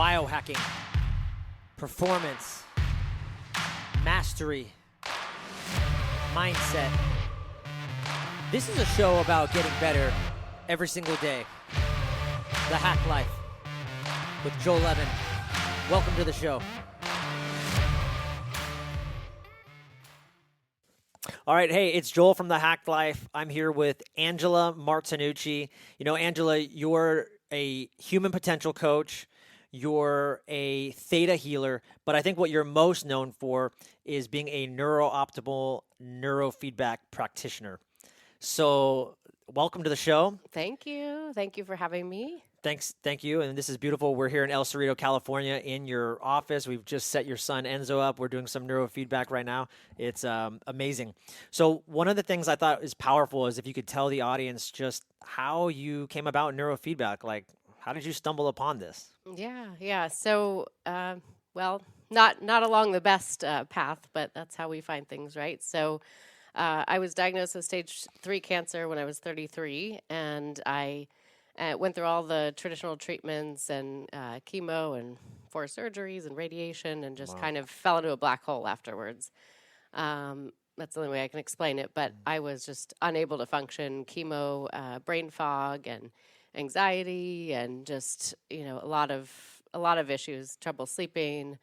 biohacking, performance, mastery, mindset. This is a show about getting better every single day. The Hack Life with Joel Levin. Welcome to the show. All right, hey, it's Joel from The Hack Life. I'm here with Angela Martinucci. You know, Angela, you're a human potential coach. You're a theta healer, but I think what you're most known for is being a neuro-optimal neurofeedback practitioner. So welcome to the show. Thank you. Thank you for having me. Thank you. And this is beautiful. We're here in El Cerrito, California in your office. We've just set your son Enzo up. We're doing some neurofeedback right now. It's amazing. So one of the things I thought is powerful is if you could tell the audience just how you came about neurofeedback. Like, how did you stumble upon this? Yeah. So, not along the best path, but that's how we find things, right? So, I was diagnosed with stage 3 cancer when I was 33, and I went through all the traditional treatments and chemo and 4 surgeries and radiation, and just kind of fell into a black hole afterwards. That's the only way I can explain it, but I was just unable to function. Chemo, brain fog, and anxiety, and just a lot of issues, trouble sleeping,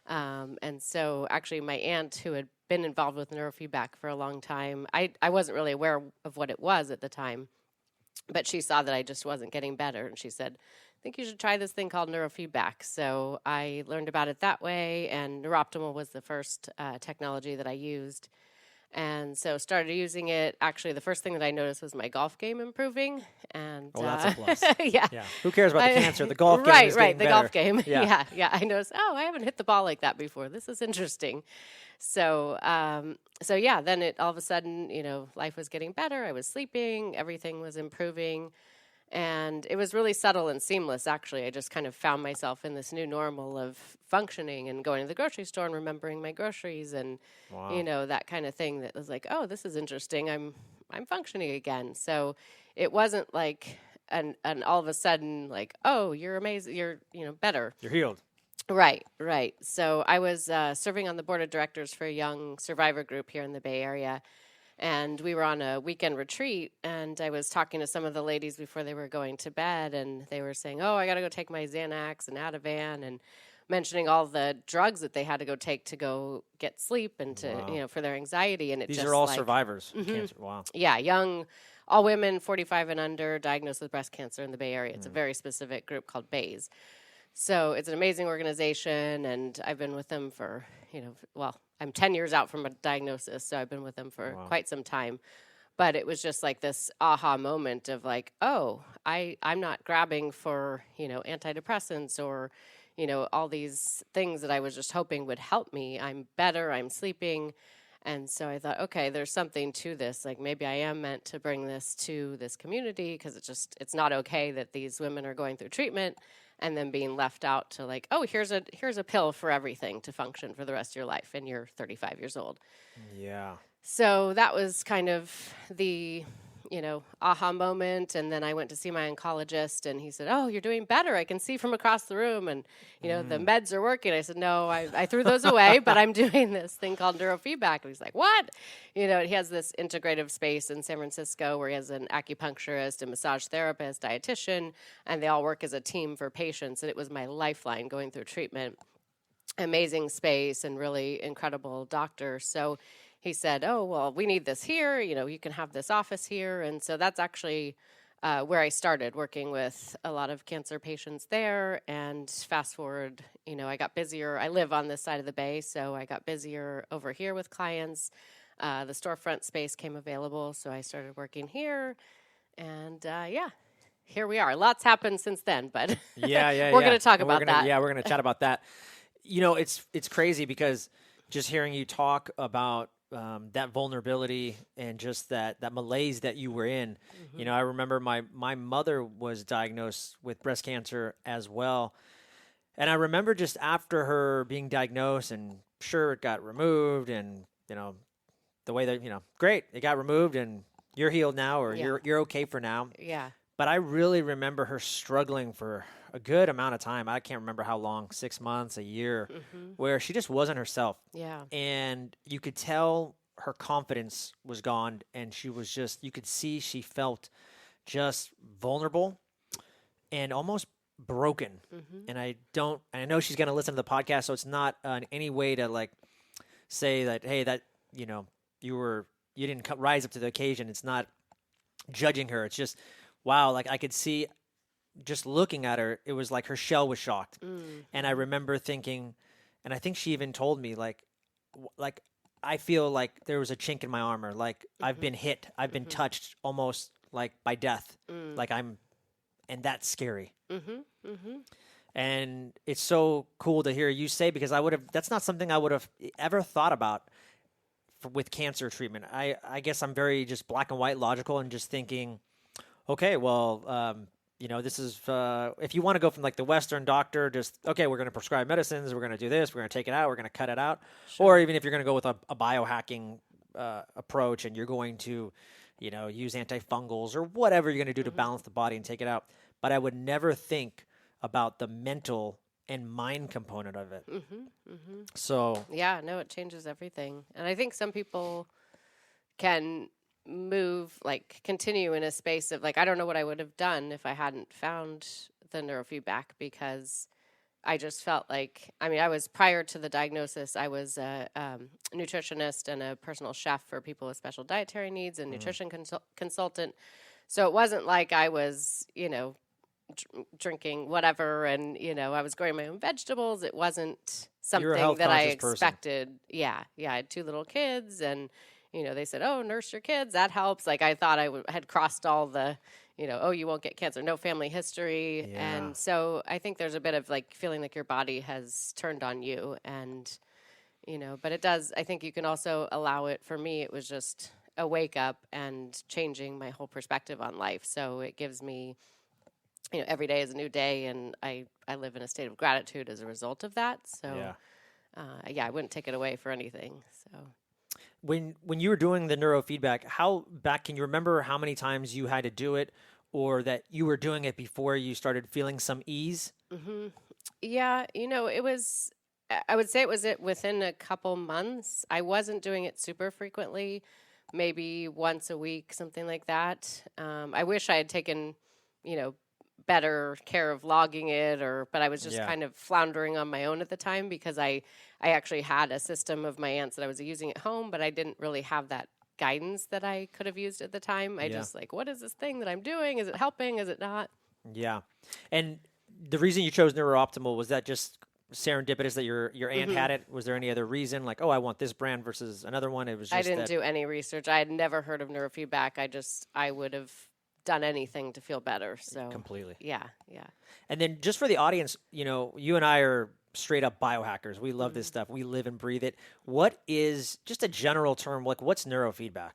and so actually my aunt, who had been involved with neurofeedback for a long time, I wasn't really aware of what it was at the time, but she saw that I just wasn't getting better, and she said, I think you should try this thing called neurofeedback. So I learned about it that way, and Neuroptimal was the first technology that I used. And so started using it. Actually, the first thing that I noticed was my golf game improving. And that's a plus. Yeah. Who cares about the cancer? The golf game is right. The better. Golf game. Yeah. I noticed, I haven't hit the ball like that before. This is interesting. So, then it all of a sudden, life was getting better. I was sleeping. Everything was improving. And it was really subtle and seamless, actually. I just kind of found myself in this new normal of functioning and going to the grocery store and remembering my groceries and, that kind of thing that was like, oh, this is interesting. I'm functioning again. So it wasn't like an all of a sudden like, oh, you're amazing. You're, better. You're healed. Right. So I was serving on the board of directors for a young survivor group here in the Bay Area. And we were on a weekend retreat, and I was talking to some of the ladies before they were going to bed, and they were saying, oh, I got to go take my Xanax and Ativan, and mentioning all the drugs that they had to go take to go get sleep and to, for their anxiety. And These are all survivors of cancer. Wow. Yeah, young, all women 45 and under diagnosed with breast cancer in the Bay Area. It's a very specific group called BAYS. So it's an amazing organization, and I've been with them for, I'm 10 years out from a diagnosis, so I've been with them for quite some time. But it was just like this aha moment of like, oh, I'm not grabbing for, antidepressants or, all these things that I was just hoping would help me. I'm better, I'm sleeping. And so I thought, okay, there's something to this. Like maybe I am meant to bring this to this community because it's not okay that these women are going through treatment and then being left out to like, oh, here's a pill for everything to function for the rest of your life, and you're 35 years old. Yeah. So that was kind of the, aha moment. And then I went to see my oncologist, and he said, oh, you're doing better. I can see from across the room, and, the meds are working. I said, no, I threw those away, but I'm doing this thing called neurofeedback. And he's like, what? He has this integrative space in San Francisco where he has an acupuncturist, a massage therapist, dietitian, and they all work as a team for patients. And it was my lifeline going through treatment. Amazing space and really incredible doctor. So he said, oh, well, we need this here. You can have this office here. And so that's actually where I started working with a lot of cancer patients there. And fast forward, I got busier. I live on this side of the Bay, so I got busier over here with clients. The storefront space came available, so I started working here. And here we are. Lots happened since then, but we're going to talk about that. Yeah, we're going to chat about that. It's crazy because just hearing you talk about that vulnerability and just that malaise that you were in. I remember my mother was diagnosed with breast cancer as well. And I remember just after her being diagnosed, and sure, it got removed, and, the way that, great, it got removed and you're healed now, or you're okay for now. Yeah. But I really remember her struggling for a good amount of time. I can't remember how long, 6 months, a year, where she just wasn't herself. Yeah. And you could tell her confidence was gone, and she was just, you could see she felt just vulnerable and almost broken. And I know she's going to listen to the podcast, so it's not in any way to like say that, hey, that, you know, you didn't rise up to the occasion. It's not judging her. It's just, wow, like I could see just looking at her, it was like her shell was shocked. And I remember thinking, and I think she even told me like I feel like there was a chink in my armor, like I've been hit, I've been touched almost like by death, like and that's scary. And it's so cool to hear you say, because that's not something I would have ever thought about with cancer treatment. I guess I'm very just black and white logical and just thinking, okay, well, this is, if you want to go from like the Western doctor, just, okay, we're going to prescribe medicines, we're going to do this, we're going to take it out, we're going to cut it out. Or even if you're going to go with a biohacking approach and you're going to, use antifungals or whatever you're going to do to balance the body and take it out. But I would never think about the mental and mind component of it. So yeah, no, it changes everything. And I think some people can continue in a space of like, I don't know what I would have done if I hadn't found the neurofeedback, because I just felt like, I was, prior to the diagnosis, I was a nutritionist and a personal chef for people with special dietary needs and nutrition consultant. So it wasn't like I was, drinking whatever, and I was growing my own vegetables. It wasn't something that I expected. Person. Yeah, I had 2 little kids, and they said, "Oh, nurse your kids. That helps." Like I thought I had crossed all the, oh, you won't get cancer, no family history, and so I think there's a bit of like feeling like your body has turned on you, and but it does. I think you can also allow it. For me, it was just a wake up and changing my whole perspective on life. So it gives me, every day is a new day, and I live in a state of gratitude as a result of that. So, I wouldn't take it away for anything. So, when you were doing the neurofeedback, can you remember how many times you had to do it, or that you were doing it before you started feeling some ease? Yeah, it was. I would say it was within a couple months. I wasn't doing it super frequently, maybe once a week, something like that. I wish I had taken, better care of logging it, but I was just kind of floundering on my own at the time, because I actually had a system of my aunt's that I was using at home, but I didn't really have that guidance that I could have used at the time. I just like, what is this thing that I'm doing? Is it helping? Is it not? Yeah. And the reason you chose NeuroOptimal, was that just serendipitous that your aunt had it? Was there any other reason, like, oh, I want this brand versus another one? It was just I didn't do any research. I had never heard of neurofeedback. I would have done anything to feel better. So completely. Yeah. And then just for the audience, you and I are straight up biohackers. We love this stuff. We live and breathe it. What is, just a general term, like what's neurofeedback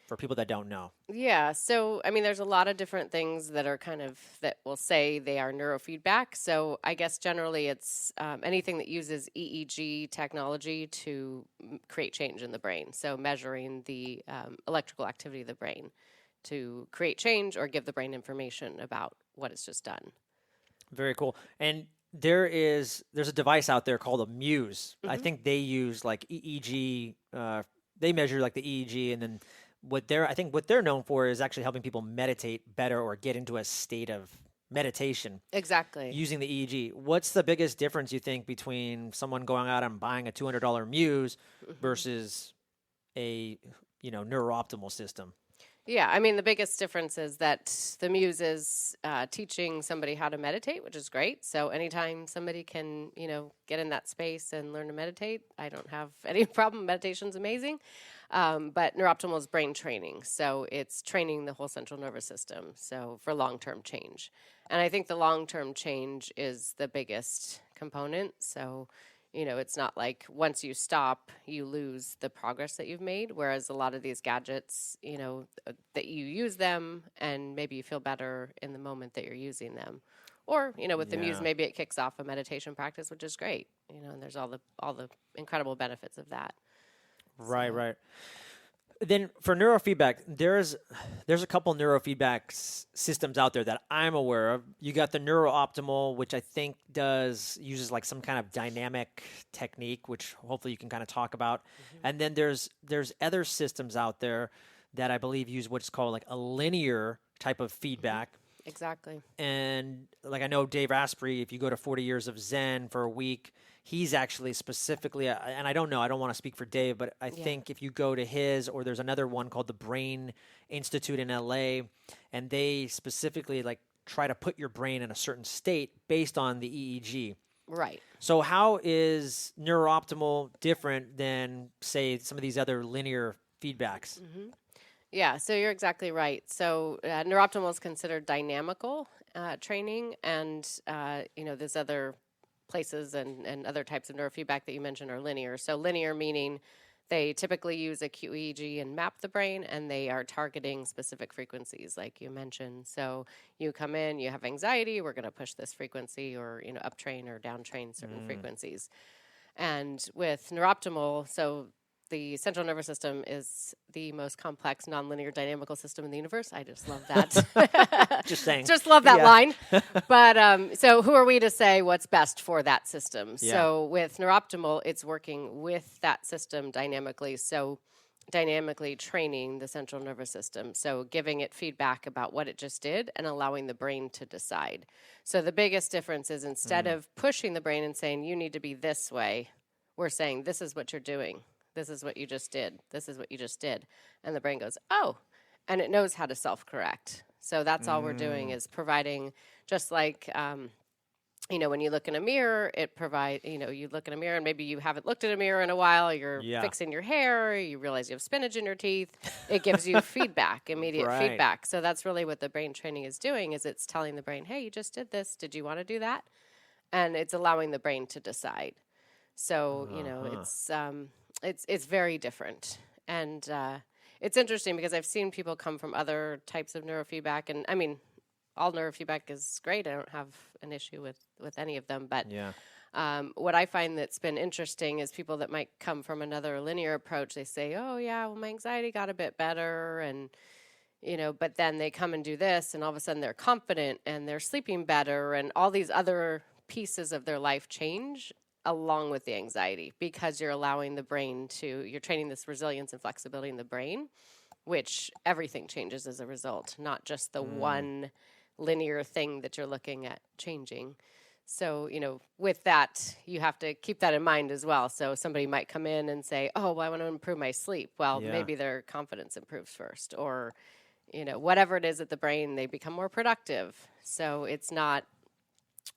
for people that don't know? Yeah. So, there's a lot of different things that are that will say they are neurofeedback. So I guess generally it's anything that uses EEG technology to create change in the brain. So measuring the electrical activity of the brain to create change or give the brain information about what it's just done. Very cool. And there's a device out there called a Muse. I think they use like EEG. They measure like the EEG, and then what they're known for is actually helping people meditate better or get into a state of meditation. Exactly. Using the EEG. What's the biggest difference you think between someone going out and buying a $200 Muse versus a NeuroOptimal system? Yeah, the biggest difference is that the Muse is teaching somebody how to meditate, which is great. So anytime somebody can, get in that space and learn to meditate, I don't have any problem. Meditation's amazing. But NeuroOptimal is brain training. So it's training the whole central nervous system. So for long-term change. And I think the long-term change is the biggest component. So it's not like once you stop, you lose the progress that you've made. Whereas a lot of these gadgets, that you use them and maybe you feel better in the moment that you're using them. Or, with the Muse, maybe it kicks off a meditation practice, which is great. And there's all the incredible benefits of that. Right. then for neurofeedback, there's a couple neurofeedback systems out there that I'm aware of. You got the NeuroOptimal, which I think uses like some kind of dynamic technique, which hopefully you can kind of talk about. And then there's other systems out there that I believe use what's called like a linear type of feedback. Exactly. And like I know Dave Asprey, if you go to 40 Years of Zen for a week, he's actually specifically, and I don't want to speak for Dave, but I think if you go to his, or there's another one called the Brain Institute in LA, and they specifically like try to put your brain in a certain state based on the EEG. Right. So how is NeuroOptimal different than, say, some of these other linear feedbacks? Yeah, so you're exactly right. So NeuroOptimal is considered dynamical training, and there's other places and other types of neurofeedback that you mentioned are linear. So linear meaning they typically use a QEEG and map the brain, and they are targeting specific frequencies, like you mentioned. So you come in, you have anxiety, we're going to push this frequency, or uptrain or downtrain certain frequencies. And with NeuroOptimal, so the central nervous system is the most complex nonlinear dynamical system in the universe. I just love that. Just saying. Just love that line. But so who are we to say what's best for that system? Yeah. So with NeuroOptimal, it's working with that system dynamically. So dynamically training the central nervous system. So giving it feedback about what it just did and allowing the brain to decide. So the biggest difference is instead of pushing the brain and saying, you need to be this way, we're saying, this is what you're doing. This is what you just did. This is what you just did. And the brain goes, oh, and it knows how to self-correct. So that's all we're doing is providing, just like, when you look in a mirror, you look in a mirror and maybe you haven't looked at a mirror in a while, you're fixing your hair, you realize you have spinach in your teeth. It gives you feedback, immediate feedback. So that's really what the brain training is doing, is it's telling the brain, hey, you just did this. Did you want to do that? And it's allowing the brain to decide. So, it's very different. And it's interesting because I've seen people come from other types of neurofeedback. And I mean, all neurofeedback is great. I don't have an issue with any of them. But what I find that's been interesting is people that might come from another linear approach. They say, oh, yeah, well, my anxiety got a bit better. And, but then they come and do this. And all of a sudden they're confident and they're sleeping better. And all these other pieces of their life change along with the anxiety, because you're allowing the brain you're training this resilience and flexibility in the brain, which everything changes as a result, not just the one linear thing that you're looking at changing. So, with that, you have to keep that in mind as well. So somebody might come in and say, oh, well, I want to improve my sleep. Well, maybe their confidence improves first, or, whatever it is at the brain, they become more productive. So it's not,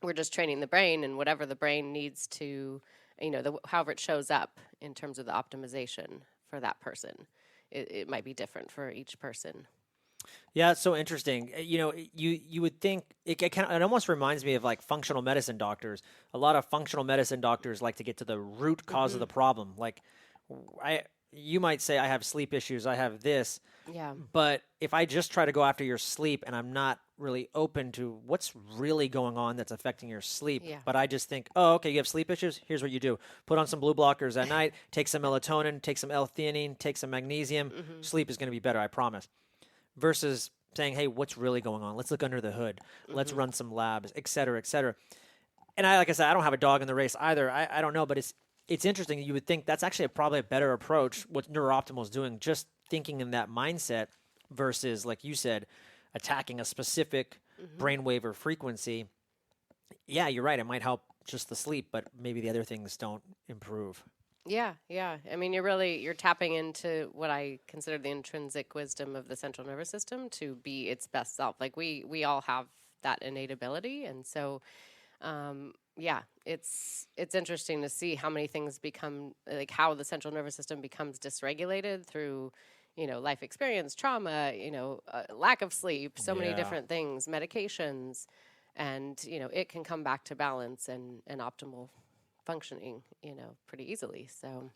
we're just training the brain, and whatever the brain needs to, however it shows up in terms of the optimization for that person, it might be different for each person. Yeah, it's so interesting. You would think it almost reminds me of like functional medicine doctors. A lot of functional medicine doctors like to get to the root cause of the problem. Like, you might say, I have sleep issues, I have this. Yeah. But if I just try to go after your sleep and I'm not really open to what's really going on that's affecting your sleep, but I just think, oh, okay, you have sleep issues? Here's what you do. Put on some blue blockers at night, take some melatonin, take some L-theanine, take some magnesium. Sleep is going to be better, I promise. Versus saying, hey, what's really going on? Let's look under the hood. Let's run some labs, et cetera, et cetera. And like I said, I don't have a dog in the race either. I don't know, but it's interesting. You would think that's actually probably a better approach, what NeuroOptimal is doing, just thinking in that mindset versus, like you said, attacking a specific brainwave or frequency. Yeah, you're right. It might help just the sleep, but maybe the other things don't improve. Yeah. I mean, you're tapping into what I consider the intrinsic wisdom of the central nervous system to be its best self. Like we all have that innate ability, and so it's interesting to see how many things become, like how the central nervous system becomes dysregulated through, life experience, trauma, lack of sleep, so many different things, medications, and, it can come back to balance and optimal functioning, pretty easily. So,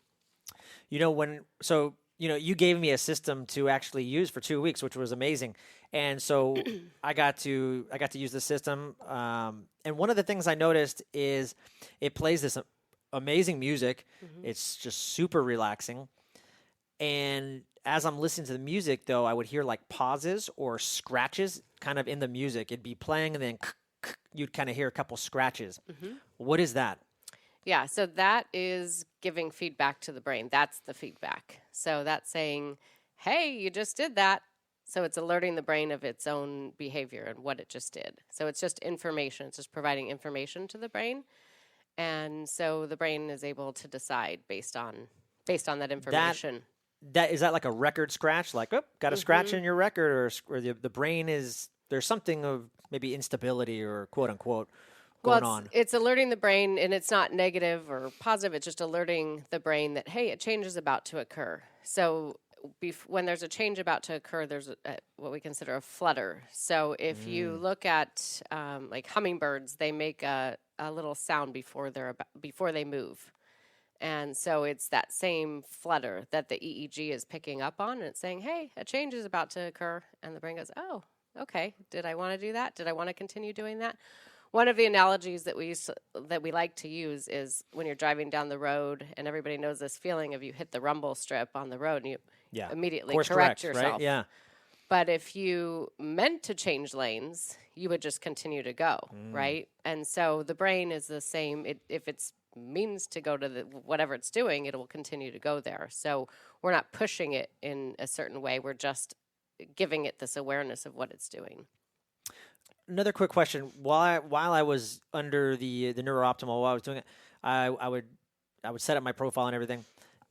you gave me a system to actually use for 2 weeks, which was amazing. And so I got to use the system. And one of the things I noticed is it plays this amazing music. It's just super relaxing. And as I'm listening to the music, though, I would hear like pauses or scratches kind of in the music. It'd be playing, and then you'd kind of hear a couple scratches. What is that? Yeah, so that is giving feedback to the brain. That's the feedback. So that's saying, hey, you just did that. So it's alerting the brain of its own behavior and what it just did. So it's just information. It's just providing information to the brain. And so the brain is able to decide based on that information. That is that like a record scratch? Like, oh, got a scratch in your record, or the brain is there's something of maybe instability or quote unquote going on. It's alerting the brain, and it's not negative or positive. It's just alerting the brain that, hey, a change is about to occur. So when there's a change about to occur, there's what we consider a flutter. So if you look at like hummingbirds, they make a little sound before they move. And so it's that same flutter that the EEG is picking up on, and it's saying, hey, a change is about to occur. And the brain goes, oh, okay. Did I want to do that? Did I want to continue doing that? One of the analogies that we like to use is when you're driving down the road, and everybody knows this feeling of you hit the rumble strip on the road and you immediately correct yourself. Right? Yeah. But if you meant to change lanes, you would just continue to go, right? And so the brain is the same. If it's means to go to whatever it's doing, it will continue to go there. So we're not pushing it in a certain way. We're just giving it this awareness of what it's doing. Another quick question: while I was under the NeuroOptimal, while I was doing it, I would set up my profile and everything,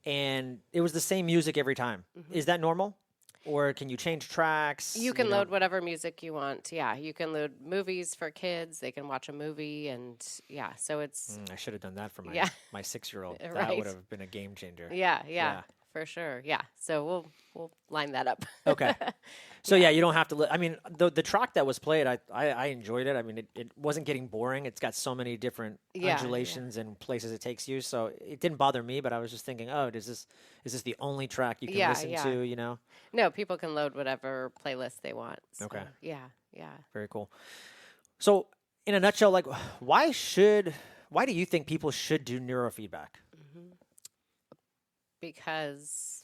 and it was the same music every time. Is that normal? Or can you change tracks? You can load whatever music you want. Yeah, you can load movies for kids. They can watch a movie, and yeah, so it's. I should have done that for my my 6-year-old. That Right. would have been a game changer. Yeah, for sure. Yeah, so we'll line that up. Okay. So yeah, you don't have to. I mean, the track that was played, I enjoyed it. I mean, it wasn't getting boring. It's got so many different undulations and places it takes you. So it didn't bother me. But I was just thinking, oh, is this the only track you can listen to? You know? No, people can load whatever playlist they want. So, Okay. Yeah. Very cool. So in a nutshell, like, why do you think people should do neurofeedback? Because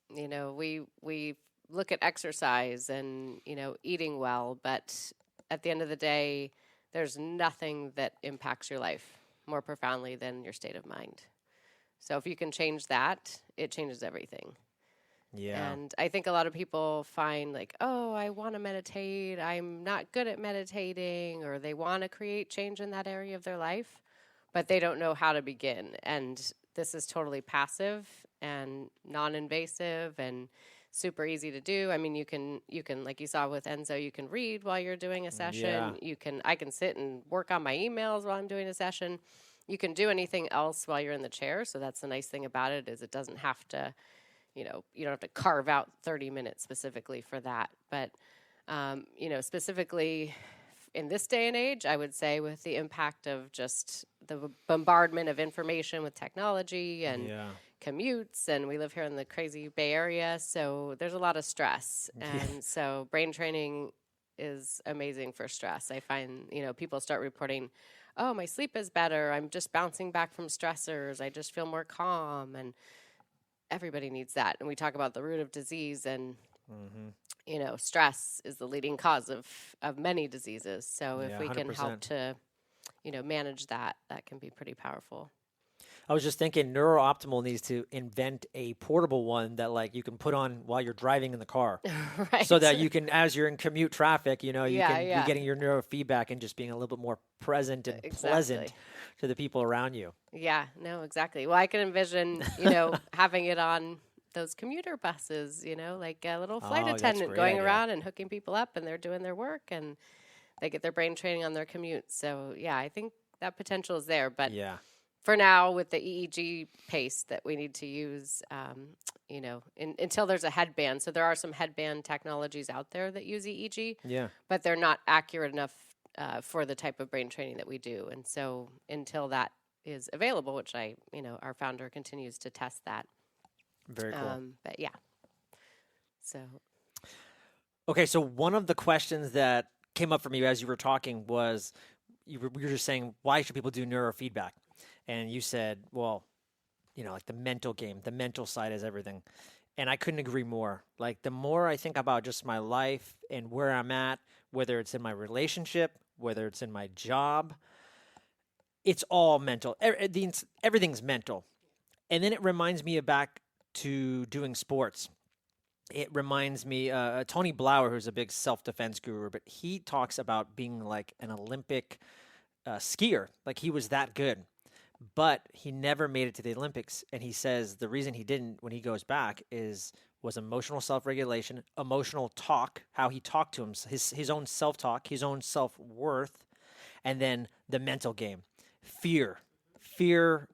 we look at exercise and eating well, but at the end of the day, there's nothing that impacts your life more profoundly than your state of mind. So if you can change that, it changes everything. Yeah. And I think a lot of people find like, oh, I want to meditate, I'm not good at meditating, or they want to create change in that area of their life, but they don't know how to begin. And this is totally passive and non-invasive and super easy to do. I mean, you can like you saw with Enzo, you can read while you're doing a session. Yeah. I can sit and work on my emails while I'm doing a session. You can do anything else while you're in the chair. So that's the nice thing about it, is it doesn't have to, you don't have to carve out 30 minutes specifically for that. But, specifically in this day and age, I would say with the impact of just the bombardment of information with technology and commutes, and we live here in the crazy Bay Area, so there's a lot of stress. And so brain training is amazing for stress. I find, people start reporting, oh, my sleep is better, I'm just bouncing back from stressors, I just feel more calm, and everybody needs that. And we talk about the root of disease, and stress is the leading cause of many diseases. So if we can 100%. help to, manage that can be pretty powerful. I was just thinking NeuroOptimal needs to invent a portable one that like you can put on while you're driving in the car. Right. So that you can, as you're in commute traffic, you can be getting your neurofeedback and just being a little bit more present and pleasant to the people around you. Yeah, no, exactly. Well, I can envision, having it on those commuter buses, like a little flight attendant going around and hooking people up, and they're doing their work and they get their brain training on their commute. So yeah, I think that potential is there. But for now, with the EEG pace that we need to use, until there's a headband. So there are some headband technologies out there that use EEG, but they're not accurate enough for the type of brain training that we do. And so until that is available, which our founder continues to test that. Very cool. But yeah. So. Okay, so one of the questions that came up for me as you were talking was, you were just saying, why should people do neurofeedback? And you said, well, like the mental game, the mental side is everything. And I couldn't agree more. Like the more I think about just my life and where I'm at, whether it's in my relationship, whether it's in my job, it's all mental. Everything's mental. And then it reminds me of back to doing sports. It reminds me, Tony Blauer, who's a big self defense guru, but he talks about being like an Olympic skier. Like he was that good, but he never made it to the Olympics. And he says the reason he didn't when he goes back was emotional self regulation, emotional talk, how he talked to his own self talk, his own self worth, and then the mental game, fear, fear,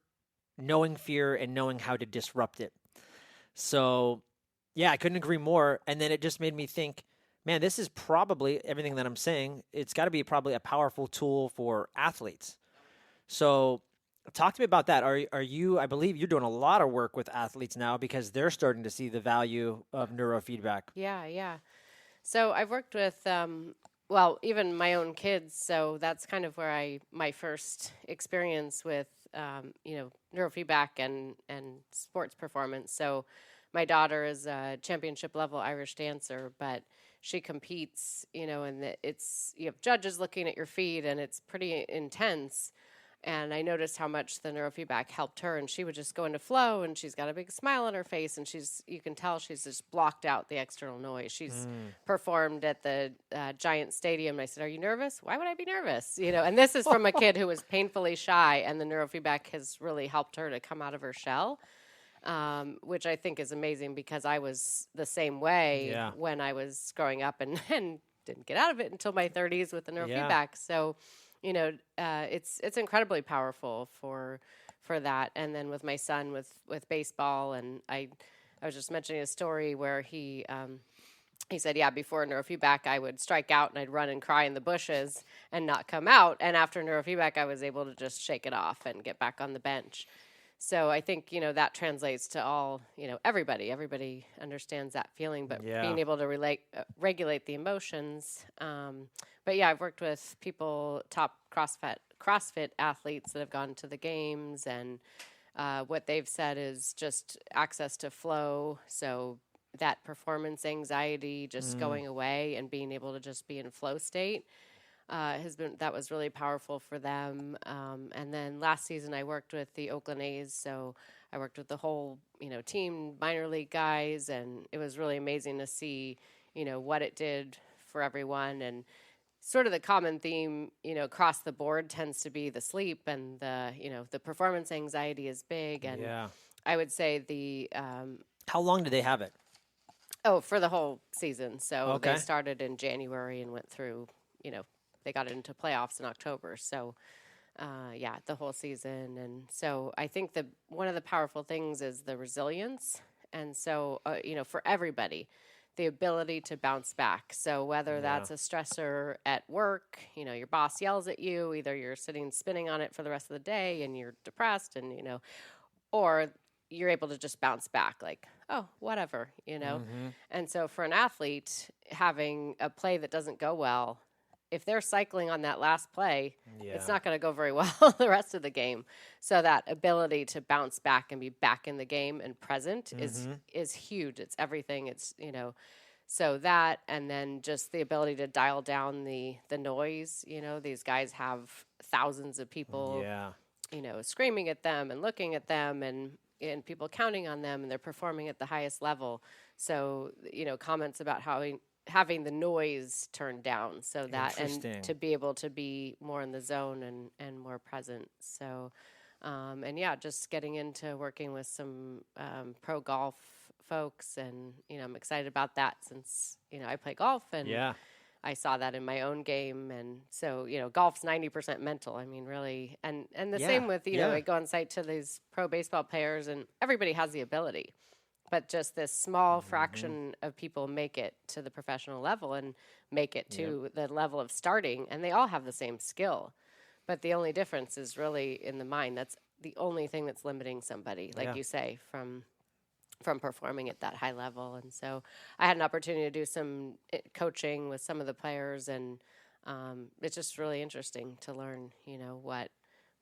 knowing fear and knowing how to disrupt it. So, yeah, I couldn't agree more. And then it just made me think, man, this is probably everything that I'm saying. It's got to be probably a powerful tool for athletes. So, talk to me about that. Are you? I believe you're doing a lot of work with athletes now because they're starting to see the value of neurofeedback. Yeah, yeah. So I've worked with, well, even my own kids. So that's kind of where my first experience with, neurofeedback and sports performance. So my daughter is a championship level Irish dancer, but she competes, and you have judges looking at your feet, and it's pretty intense. And I noticed how much the neurofeedback helped her, and she would just go into flow, and she's got a big smile on her face, and you can tell she's just blocked out the external noise. She's performed at the Giant Stadium, and I said, "Are you nervous?" "Why would I be nervous?" And this is from a kid who was painfully shy, and the neurofeedback has really helped her to come out of her shell, which I think is amazing because I was the same way when I was growing up and didn't get out of it until my 30s with the neurofeedback. So it's incredibly powerful for that. And then with my son with baseball, and I was just mentioning a story where he said, yeah, before neurofeedback, I would strike out and I'd run and cry in the bushes and not come out. And after neurofeedback, I was able to just shake it off and get back on the bench. So I think, that translates to all, everybody. Everybody understands that feeling, but being able to regulate the emotions. But yeah, I've worked with top CrossFit athletes that have gone to the games, and what they've said is just access to flow. So that performance anxiety just going away and being able to just be in flow state. That was really powerful for them. And then last season I worked with the Oakland A's, so I worked with the whole team, minor league guys, and it was really amazing to see what it did for everyone. And sort of the common theme across the board tends to be the sleep, and the performance anxiety is big. And I would say how long do they have it? For the whole season. So they started in January and went through they got into playoffs in October. So, the whole season. And so I think one of the powerful things is the resilience. And so, for everybody, the ability to bounce back. So whether that's a stressor at work, your boss yells at you, either you're sitting spinning on it for the rest of the day and you're depressed and, or you're able to just bounce back like, oh, whatever, And so for an athlete, having a play that doesn't go well, if they're cycling on that last play, it's not going to go very well the rest of the game. So that ability to bounce back and be back in the game and present is huge. It's everything. It's, so that, and then just the ability to dial down the noise. These guys have thousands of people, screaming at them and looking at them and people counting on them, and they're performing at the highest level. So, comments about having the noise turned down, so that, and to be able to be more in the zone and more present. So, just getting into working with some pro golf folks, and I'm excited about that since I play golf, and I saw that in my own game. And so golf's 90% mental. I mean, really, and the same with I go on site to these pro baseball players, and everybody has the ability. But just this small fraction of people make it to the professional level and make it to the level of starting, and they all have the same skill. But the only difference is really in the mind. That's the only thing that's limiting somebody, like you say, from performing at that high level. And so I had an opportunity to do some coaching with some of the players, and it's just really interesting to learn,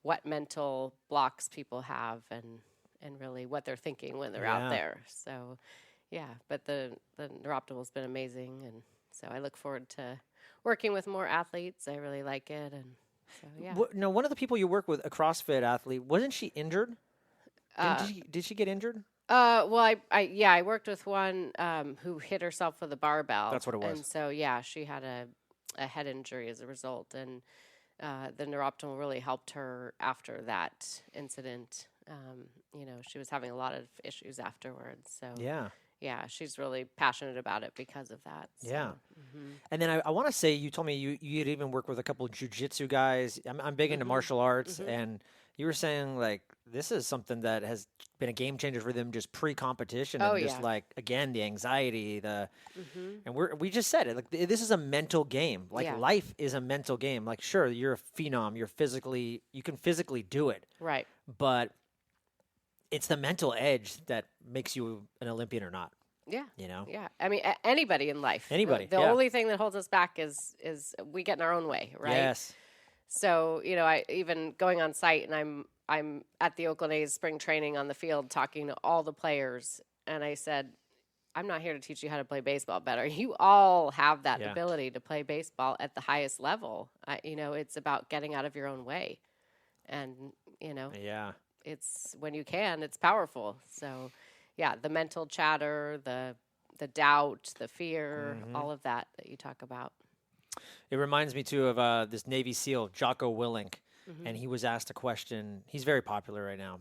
what mental blocks people have, and and really what they're thinking when they're out there. So, yeah, but the Neuroptimal has been amazing, and so I look forward to working with more athletes. I really like it, and so yeah. No, one of the people you work with, a CrossFit athlete, wasn't she injured? Did she get injured? Well, I worked with one who hit herself with a barbell. That's what it was. And so, yeah, she had a head injury as a result, and the Neuroptimal really helped her after that incident. She was having a lot of issues afterwards. So, yeah, she's really passionate about it because of that. So. Yeah. And then I want to say, you told me you had even worked with a couple of jiu-jitsu guys. I'm big into martial arts, and you were saying, like, this is something that has been a game changer for them just pre-competition. Oh, and just like, again, the anxiety, and we just said it, like, this is a mental game. Like, life is a mental game. Like, sure, you're a phenom, you can physically do it. Right. But it's the mental edge that makes you an Olympian or not. Yeah. Yeah. I mean, anybody in life. Anybody. The only thing that holds us back is we get in our own way, right? Yes. So, I even going on site, and I'm at the Oakland A's spring training on the field talking to all the players, and I said, I'm not here to teach you how to play baseball better. You all have that ability to play baseball at the highest level. It's about getting out of your own way. And, it's when you can, it's powerful. So, yeah, the mental chatter, the doubt, the fear, all of that you talk about. It reminds me, too, of this Navy SEAL, Jocko Willink, and he was asked a question. He's very popular right now,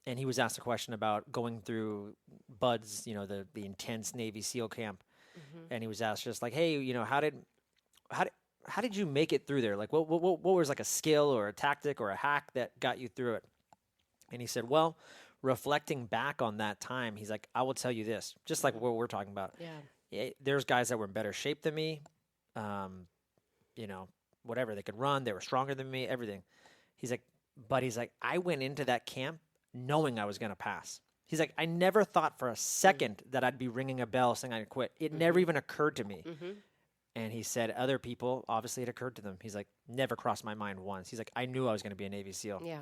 and he was asked a question about going through BUD/S, the intense Navy SEAL camp, and he was asked just like, hey, how did you make it through there? Like, what was like a skill or a tactic or a hack that got you through it? And he said, well, reflecting back on that time, he's like, I will tell you this, just like what we're talking about. Yeah. There's guys that were in better shape than me. Whatever, they could run, they were stronger than me, everything. He's like, I went into that camp knowing I was going to pass. He's like, I never thought for a second that I'd be ringing a bell saying I'd quit. It never even occurred to me. And he said other people, obviously it occurred to them. He's like, never crossed my mind once. He's like, I knew I was going to be a Navy SEAL. Yeah.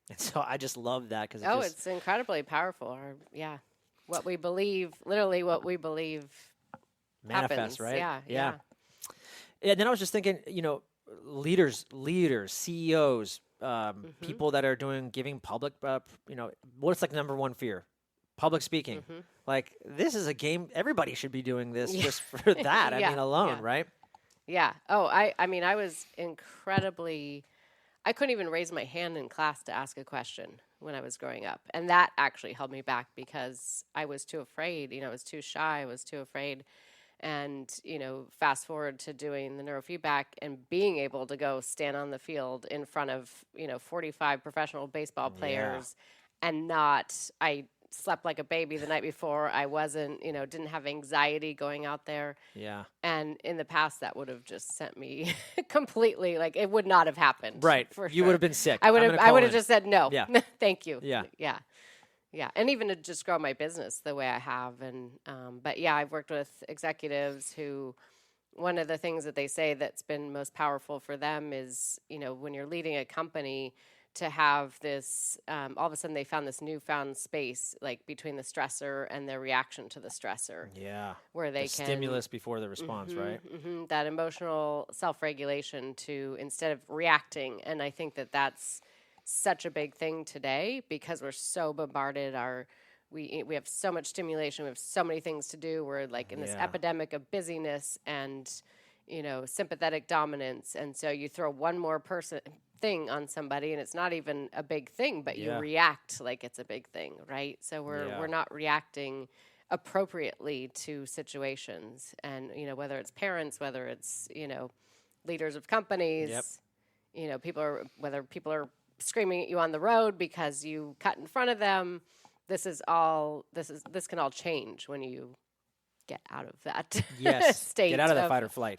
And so I just love that. It's incredibly powerful. What we believe, literally what we believe manifests, happens. Right? Yeah. And then I was just thinking, leaders, CEOs, people that are giving public, what's like number one fear? Public speaking. Like, this is a game. Everybody should be doing this just for that. I mean, alone, right? Yeah. Oh, I mean, I was incredibly, I couldn't even raise my hand in class to ask a question when I was growing up. And that actually held me back because I was too afraid. I was too shy. I was too afraid. And, fast forward to doing the neurofeedback and being able to go stand on the field in front of, 45 professional baseball players and I slept like a baby the night before. I wasn't, didn't have anxiety going out there. Yeah. And in the past, that would have just sent me completely, like, it would not have happened. Right. For You sure. would have been sick. I would have just said no. Yeah. Thank you. Yeah. Yeah. Yeah, and even to just grow my business the way I have, and but yeah, I've worked with executives who, one of the things that they say that's been most powerful for them is, when you're leading a company, to have this, all of a sudden they found this newfound space, like between the stressor and their reaction to the stressor. Yeah, where they the can stimulus before the response, right? That emotional self-regulation to instead of reacting, and I think that that's such a big thing today because we're so bombarded. We have so much stimulation. We have so many things to do. We're like in this epidemic of busyness and sympathetic dominance. And so you throw one more thing on somebody, and it's not even a big thing, but you react like it's a big thing, right? So we're not reacting appropriately to situations, and whether it's parents, whether it's leaders of companies, whether people are screaming at you on the road because you cut in front of them. This can all change when you get out of that state. Get out of the fight or flight.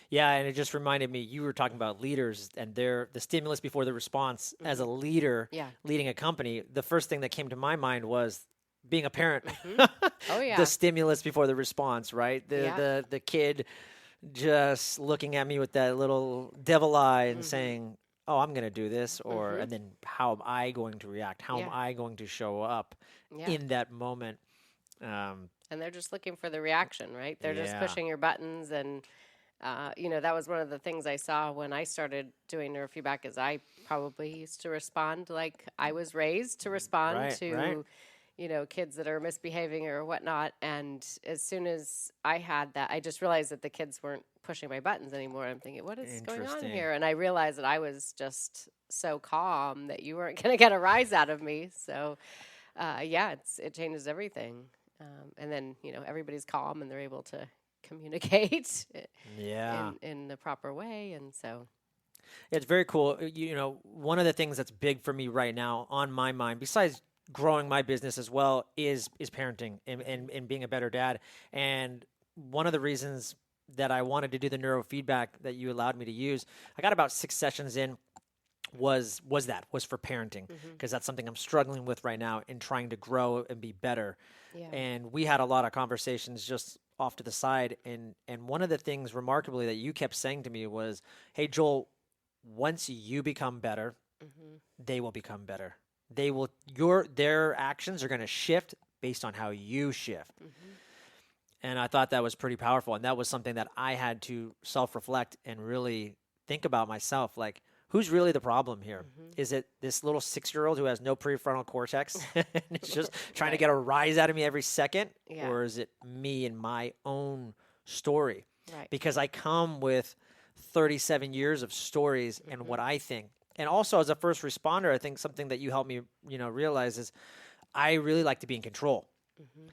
Yeah, and it just reminded me, you were talking about leaders and the stimulus before the response. As a leader leading a company, the first thing that came to my mind was being a parent. Oh yeah. The stimulus before the response, right? The kid just looking at me with that little devil eye and saying, oh, I'm going to do this, or, Mm-hmm. and then how am I going to react? How am Yeah. I going to show up Yeah. in that moment? Um, And they're just looking for the reaction, right? They're just yeah, pushing your buttons. And, that was one of the things I saw when I started doing neurofeedback is I probably used to respond like I was raised to respond right, right. to, kids that are misbehaving or whatnot. And as soon as I had that, I just realized that the kids weren't pushing my buttons anymore. I'm thinking, what is going on Interesting. here? And I realized that I was just so calm that you weren't going to get a rise out of me. So, yeah, it changes everything. And then, everybody's calm and they're able to communicate Yeah. in the proper way. And so, It's very cool. One of the things that's big for me right now on my mind, besides growing my business as well, is parenting and being a better dad. And one of the reasons that I wanted to do the neurofeedback that you allowed me to use, I got about 6 sessions in, was for parenting, mm-hmm. because that's something I'm struggling with right now in trying to grow and be better. Yeah. And we had a lot of conversations just off to the side, and one of the things remarkably that you kept saying to me was, "Hey Joel, once you become better, Mm-hmm. they will become better. Their actions are going to shift based on how you shift." Mm-hmm. And I thought that was pretty powerful, and that was something that I had to self-reflect and really think about myself, like, who's really the problem here? Mm-hmm. Is it this little 6-year-old who has no prefrontal cortex and is just trying to Right. get a rise out of me every second? Yeah. Or is it me and my own story? Right. Because I come with 37 years of stories and Mm-hmm. what I think. And also as a first responder, I think something that you helped me, realize is I really like to be in control. Mm-hmm.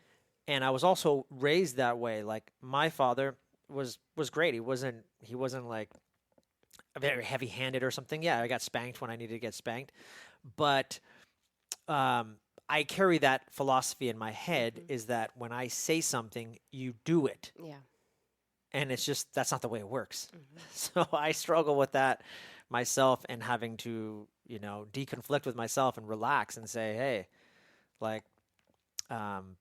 And I was also raised that way. Like, my father was great. He wasn't like very heavy-handed or something. Yeah, I got spanked when I needed to get spanked, but I carry that philosophy in my head, Mm-hmm. is that when I say something, you do it, Yeah. and it's just that's not the way it works. Mm-hmm. So I struggle with that myself, and having to deconflict with myself and relax and say, hey, like, um,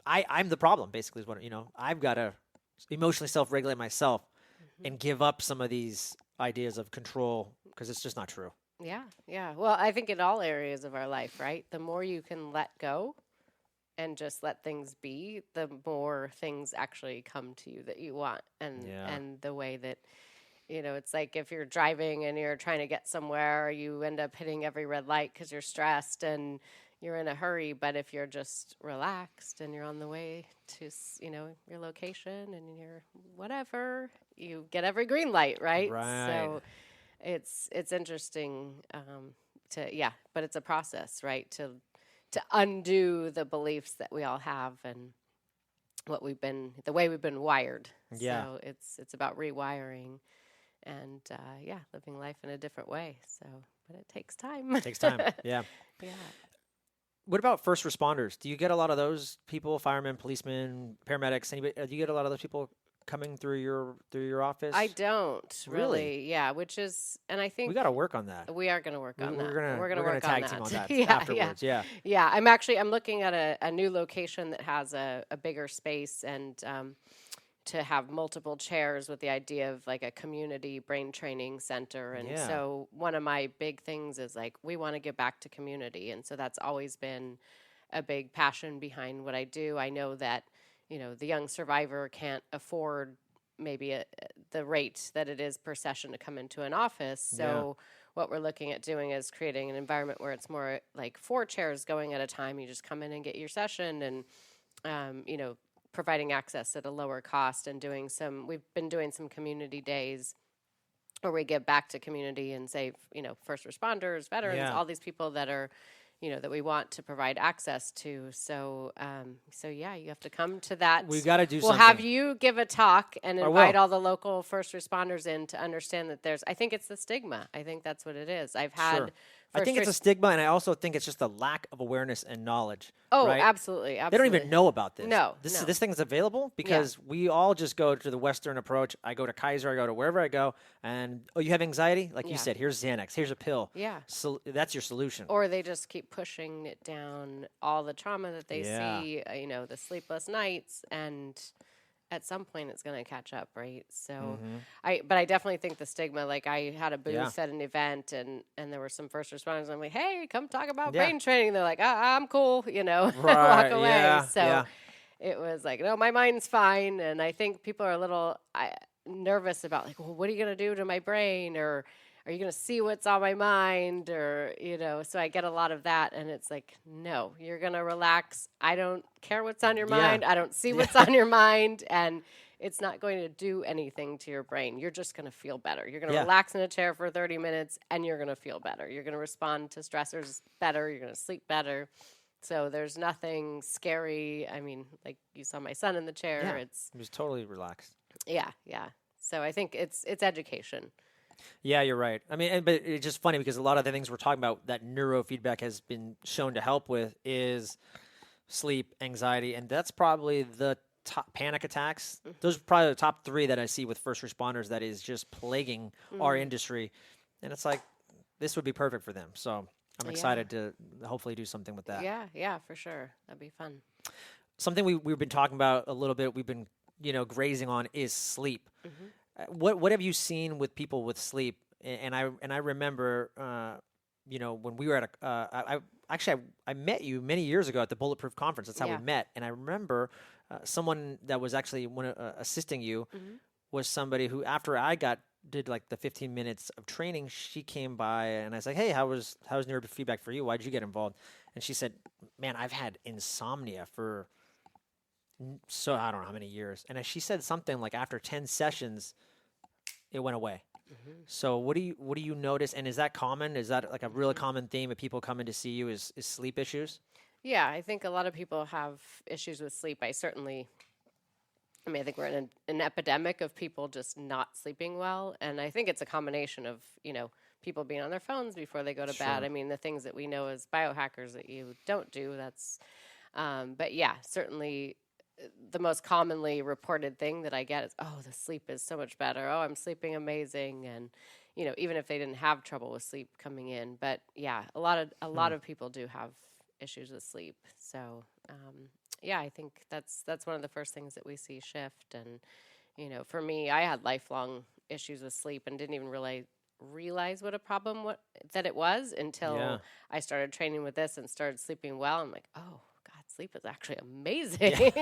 I'm the problem, basically, is what I've got to emotionally self-regulate myself Mm-hmm. and give up some of these ideas of control, because it's just not true. Yeah. Yeah. Well, I think in all areas of our life, right? The more you can let go and just let things be, the more things actually come to you that you want, Yeah. and the way that it's like if you're driving and you're trying to get somewhere, you end up hitting every red light because you're stressed and you're in a hurry. But if you're just relaxed and you're on the way to your location and your whatever, you get every green light, right? Right. So it's interesting, but it's a process, right? To undo the beliefs that we all have and the way we've been wired. Yeah. So it's about rewiring and living life in a different way. So, but it takes time. It takes time. Yeah. Yeah. What about first responders? Do you get a lot of those people, firemen, policemen, paramedics, anybody? Do you get a lot of those people coming through your office? I don't Really? really. Yeah, which is, and I think We got to work on that. we are going to work on that. We're gonna work tag on team that. on that Yeah, afterwards. Yeah. yeah. I'm looking at a new location that has a bigger space and to have multiple chairs with the idea of like a community brain training center. And Yeah. so one of my big things is like we want to give back to community, and so that's always been a big passion behind what I do. I know that the young survivor can't afford maybe the rate that it is per session to come into an office. So what we're looking at doing is creating an environment where it's more like 4 chairs going at a time. You just come in and get your session, and providing access at a lower cost, and we've been doing some community days where we give back to community and save first responders, veterans, Yeah. all these people that are that we want to provide access to. So, yeah, you have to come to that. We got to do We'll something. have you give a talk and I invite will. all the local first responders in to understand that I think it's the stigma. I think that's what it is. I've had. Sure. I think it's a stigma, and I also think it's just a lack of awareness and knowledge. Oh, right? absolutely. They don't even know about this. No, This thing's available because we all just go to the Western approach. I go to Kaiser, I go to wherever I go, and you have anxiety? Like you said, here's Xanax, here's a pill. Yeah. So that's your solution. Or they just keep pushing it down, all the trauma that they Yeah. see, the sleepless nights, and at some point it's going to catch up, right? So Mm-hmm. but I definitely think the stigma, like I had a Yeah. booth at an event and there were some first responders. I'm like, hey, come talk about Yeah. brain training. They're like, I'm cool, walk Right. away. Yeah. So Yeah. it was like, no, my mind's fine. And I think people are a little nervous about like, well, what are you going to do to my brain? Or are you going to see what's on my mind? Or, so I get a lot of that. And it's like, no, you're going to relax. I don't care what's on your Yeah. mind. I don't see what's on your mind. And it's not going to do anything to your brain. You're just going to feel better. You're going to Yeah. relax in a chair for 30 minutes and you're going to feel better. You're going to respond to stressors better. You're going to sleep better. So there's nothing scary. I mean, like you saw my son in the chair. Yeah. It's He was totally relaxed. yeah. So I think it's education. Yeah, you're right. I mean, but it's just funny because a lot of the things we're talking about that neurofeedback has been shown to help with is sleep, anxiety, and that's probably the top panic attacks. Those are probably the top 3 that I see with first responders that is just plaguing our industry. And it's like, this would be perfect for them. So I'm excited to hopefully do something with that. Yeah, for sure. That'd be fun. Something we've been talking about a little bit, we've been, grazing on is sleep. What have you seen with people with sleep? And I remember, when we were at I met you many years ago at the Bulletproof Conference. That's how we met. And I remember someone that was actually assisting you was somebody who, after I did like the 15 minutes of training, she came by and I was like, hey, how's neurofeedback for you? Why'd you get involved? And she said, man, I've had insomnia for so I don't know how many years. And she said something like after 10 sessions, it went away. So what do you notice? And is that common? Is that like a really common theme of people coming to see you is sleep issues? Yeah, I think a lot of people have issues with sleep. I think we're in an epidemic of people just not sleeping well. And I think it's a combination of, people being on their phones before they go to bed. I mean, the things that we know as biohackers that you don't do, but yeah, certainly the most commonly reported thing that I get is, oh, the sleep is so much better. Oh, I'm sleeping amazing. And, even if they didn't have trouble with sleep coming in, but yeah, a lot of people do have issues with sleep. So, yeah, I think that's one of the first things that we see shift. And, for me, I had lifelong issues with sleep and didn't even realize what a problem that it was until I started training with this and started sleeping well. I'm like, oh, sleep is actually amazing,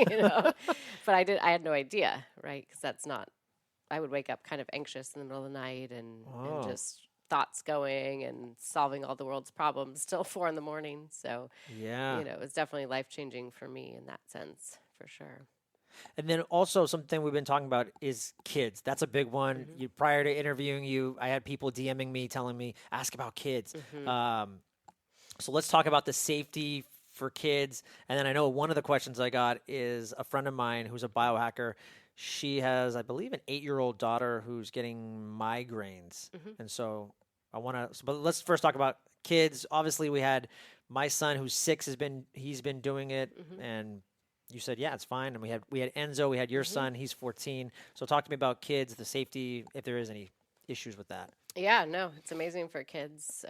but I had no idea, right? Because I would wake up kind of anxious in the middle of the night and just thoughts going and solving all the world's problems till 4 a.m. So, it was definitely life-changing for me in that sense, for sure. And then also something we've been talking about is kids. That's a big one. Prior to interviewing you, I had people DMing me, telling me, ask about kids. So let's talk about the safety for kids. And then I know one of the questions I got is a friend of mine who's a biohacker. She has, I believe, an 8-year-old daughter who's getting migraines. And so but let's first talk about kids. Obviously we had my son who's 6 he's been doing it. And you said, yeah, it's fine. And we had Enzo, we had your son, he's 14. So talk to me about kids, the safety, if there is any issues with that. Yeah, no, it's amazing for kids.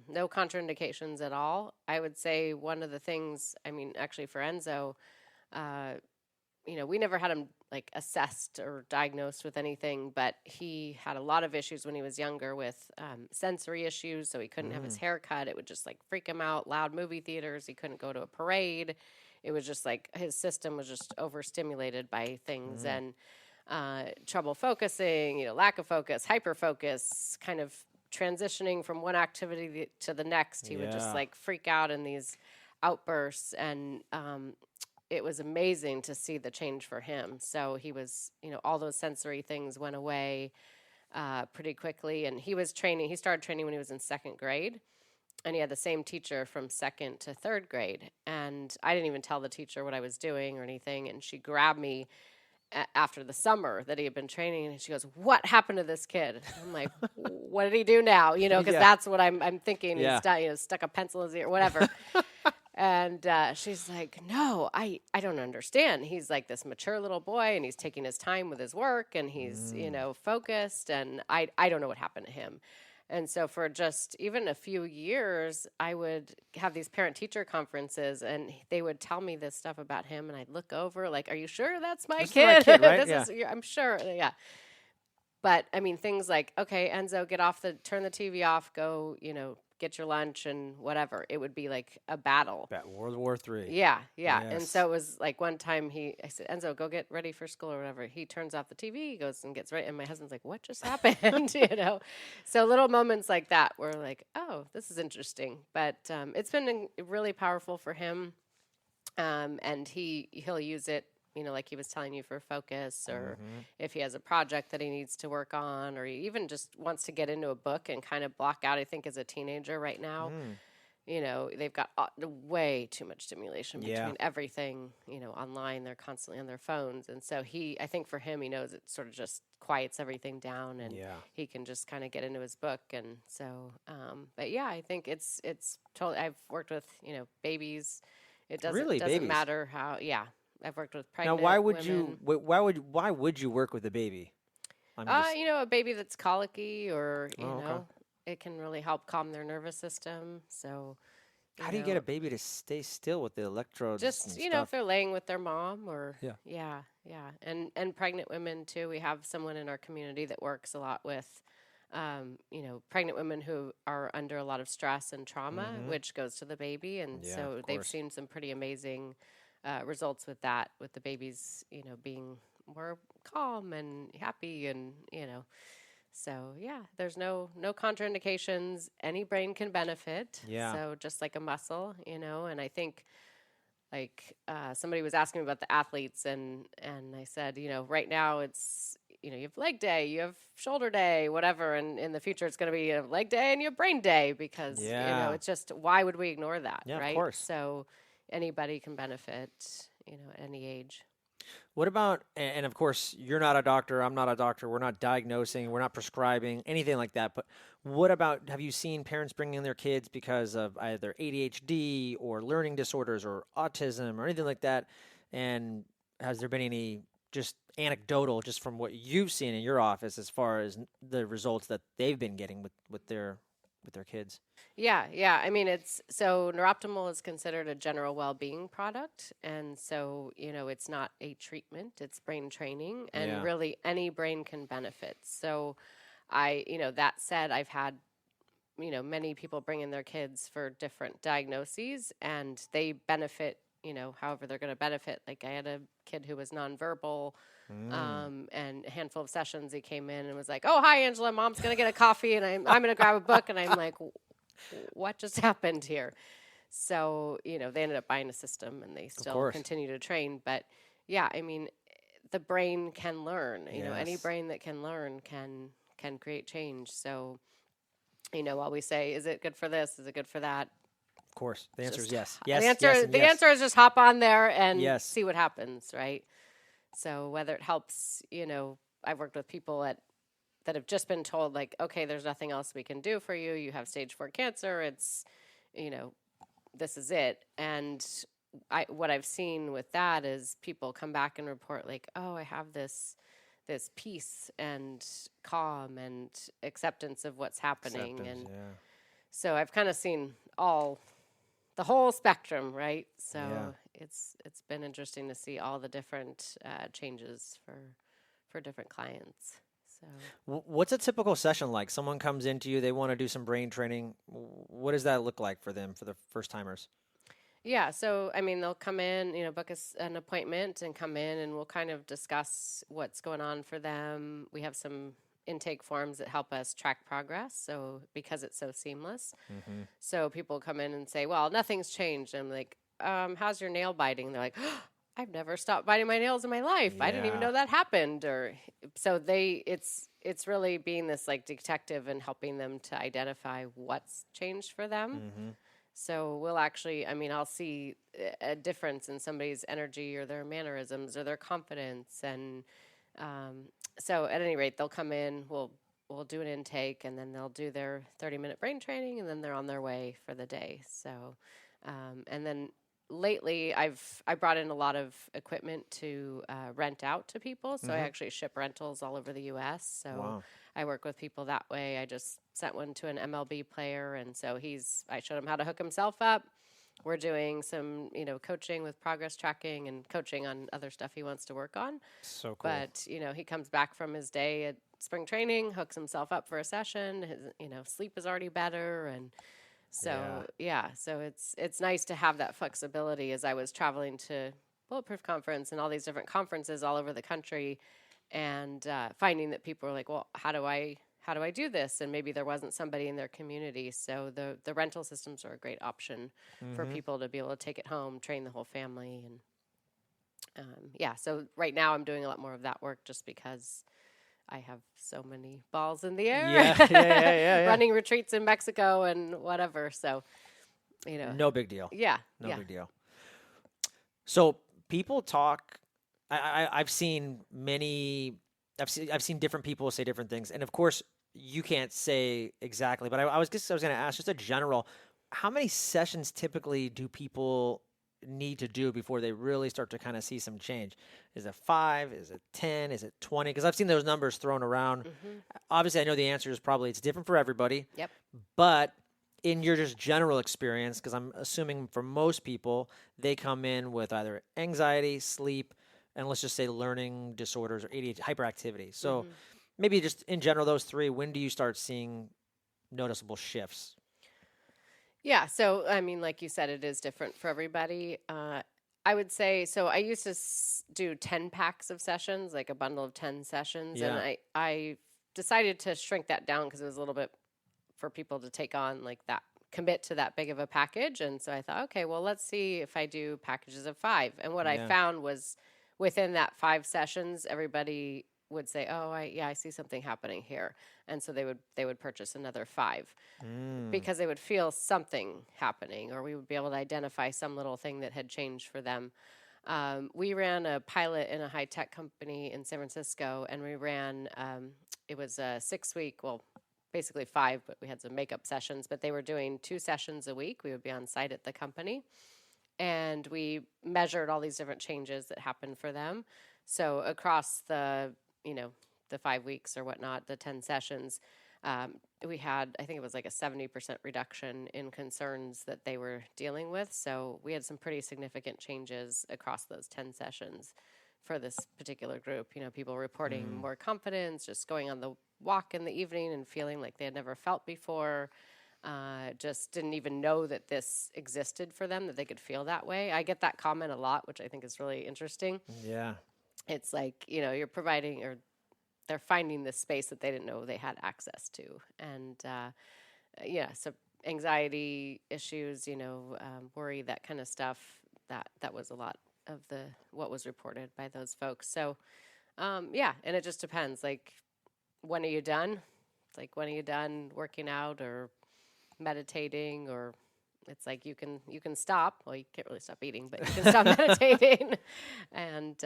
No contraindications at all. I would say one of the things, actually for Enzo, we never had him like assessed or diagnosed with anything, but he had a lot of issues when he was younger with sensory issues. So he couldn't have his hair cut. It would just like freak him out. Loud movie theaters. He couldn't go to a parade. It was just like his system was just overstimulated by things and trouble focusing, lack of focus, hyper focus, kind of transitioning from one activity to the next. He would just like freak out in these outbursts. And it was amazing to see the change for him. So he was, all those sensory things went away pretty quickly. And he started training when he was in 2nd grade. And he had the same teacher from 2nd to 3rd grade. And I didn't even tell the teacher what I was doing or anything. And she grabbed me after the summer that he had been training, and she goes, "What happened to this kid?" And I'm like, "What did he do now?" Because that's what I'm thinking. He's stuck a pencil in his ear, or whatever. And she's like, "No, I don't understand. He's like this mature little boy, and he's taking his time with his work, and he's focused, and I don't know what happened to him." And so for just even a few years, I would have these parent-teacher conferences, and they would tell me this stuff about him, and I'd look over, like, "Are you sure that's my This is my kid? kid, right? This is, I'm sure, yeah." But I mean, things like, okay, Enzo, turn the TV off, go, get your lunch and whatever. It would be like a battle. That World War III. Yeah, yeah. And Yes. so it was like one time I said, Enzo, go get ready for school or whatever. He turns off the TV, goes and gets ready. And my husband's like, what just happened? So little moments like that were like, oh, this is interesting. But it's been really powerful for him. And he'll use it, like he was telling you, for focus, or if he has a project that he needs to work on, or he even just wants to get into a book and kind of block out. I think as a teenager right now, they've got way too much stimulation between everything, online. They're constantly on their phones. And so I think for him, he knows it sort of just quiets everything down, and he can just kind of get into his book. And so, but yeah, I think it's totally, I've worked with, babies. It doesn't matter how, I've worked with pregnant Now, why would women. why would you work with a baby? A baby that's colicky, or okay. it can really help calm their nervous system. So, How do you get a baby to stay still with the electrodes? just and if they're laying with their mom, or Yeah. and pregnant women too. We have someone in our community that works a lot with pregnant women who are under a lot of stress and trauma, which goes to the baby, and so they've seen some pretty amazing results with that, with the babies, being more calm and happy, and so there's no contraindications. Any brain can benefit. Yeah. So just like a muscle, and I think, like, somebody was asking me about the athletes, and I said, right now it's, you have leg day, you have shoulder day, whatever, and in the future it's going to be a leg day and you have brain day, because it's just, why would we ignore that, right? Of course. So anybody can benefit, at any age. What about, and of course, you're not a doctor, I'm not a doctor, we're not diagnosing, we're not prescribing, anything like that, but what about, have you seen parents bringing their kids because of either ADHD or learning disorders or autism or anything like that? And has there been any just anecdotal, just from what you've seen in your office, as far as the results that they've been getting with their kids? Yeah. I mean, Neuroptimal is considered a general well-being product. And so, it's not a treatment, it's brain training, and really any brain can benefit. So that said, I've had, many people bring in their kids for different diagnoses, and they benefit, however they're going to benefit. Like, I had a kid who was nonverbal, and a handful of sessions, he came in and was like, "Oh, hi, Angela, mom's going to get a coffee, and I'm going to grab a book." And I'm like, what just happened here? So, they ended up buying a system, and they still continue to train. But I mean, the brain can learn, any brain that can learn can create change. So, while we say, is it good for this? Is it good for that? Of course. The answer is yes. The answer is just hop on there and see what happens, right? So whether it helps, I've worked with people that have just been told, like, okay, there's nothing else we can do for you. You have stage 4 cancer. It's, this is it. And what I've seen with that is people come back and report, like, oh, I have this peace and calm and acceptance of what's happening. So I've kind of seen the whole spectrum, right? So it's been interesting to see all the different changes for different clients. So what's a typical session like? Someone comes into you, they want to do some brain training. What does that look like for them, for the first timers? Yeah, so I mean, they'll come in, book an appointment and come in, and we'll kind of discuss what's going on for them. We have some intake forms that help us track progress, so because it's so seamless. So people come in and say, well, nothing's changed. I'm like, how's your nail biting? And they're like, oh, I've never stopped biting my nails in my life. I didn't even know that happened. Or so it's really being this, like, detective and helping them to identify what's changed for them. So we'll actually, I'll see a difference in somebody's energy or their mannerisms or their confidence. And so at any rate, they'll come in, we'll do an intake, and then they'll do their 30-minute brain training, and then they're on their way for the day. So, and then lately I brought in a lot of equipment to rent out to people. So I actually ship rentals all over the U.S. So Wow. I work with people that way. I just sent one to an MLB player, and so I showed him how to hook himself up. We're doing some, coaching with progress tracking and coaching on other stuff he wants to work on. So cool. But, he comes back from his day at spring training, hooks himself up for a session. His, sleep is already better. And so, so it's nice to have that flexibility as I was traveling to Bulletproof Conference and all these different conferences all over the country and finding that people were like, well, how do I do this? And maybe there wasn't somebody in their community. So the rental systems are a great option for people to be able to take it home, train the whole family. And so right now I'm doing a lot more of that work just because I have so many balls in the air. Yeah. Running retreats in Mexico and whatever. So, No big deal. Yeah. No big deal. So people talk. I've seen different people say different things, and of course you can't say exactly. But I was going to ask just a general. How many sessions typically do people need to do before they really start to kind of see some change? Is it 5? Is it 10? Is it 20? Because I've seen those numbers thrown around. Obviously, I know the answer is probably it's different for everybody. Yep. But in your just general experience, because I'm assuming for most people, they come in with either anxiety, sleep, and let's just say learning disorders or ADHD, hyperactivity. So maybe just in general, those three, when do you start seeing noticeable shifts? Yeah. So, I mean, like you said, it is different for everybody. I would say, so I used to do 10 packs of sessions, like a bundle of 10 sessions. Yeah. And I decided to shrink that down because it was a little bit for people to take on like that, commit to that big of a package. And so I thought, okay, well, let's see if I do packages of 5. And what I found was within that 5 sessions, everybody would say, oh, I see something happening here. And so they would purchase another 5 because they would feel something happening, or we would be able to identify some little thing that had changed for them. We ran a pilot in a high-tech company in San Francisco, and we ran, it was a 6-week, well, basically 5, but we had some makeup sessions, but they were doing 2 sessions a week. We would be on site at the company, and we measured all these different changes that happened for them. So across the 5 weeks or whatnot, the 10 sessions, we had, I think it was like a 70% reduction in concerns that they were dealing with. So we had some pretty significant changes across those 10 sessions for this particular group. People reporting more confidence, just going on the walk in the evening and feeling like they had never felt before. Just didn't even know that this existed for them, that they could feel that way. I get that comment a lot, which I think is really interesting. Yeah. It's like, you're providing, or they're finding this space that they didn't know they had access to. And, so anxiety issues, worry, that kind of stuff, that was a lot of what was reported by those folks. So, and it just depends. Like, when are you done? It's like, when are you done working out or meditating? Or it's like you can stop. Well, you can't really stop eating, but you can stop meditating. And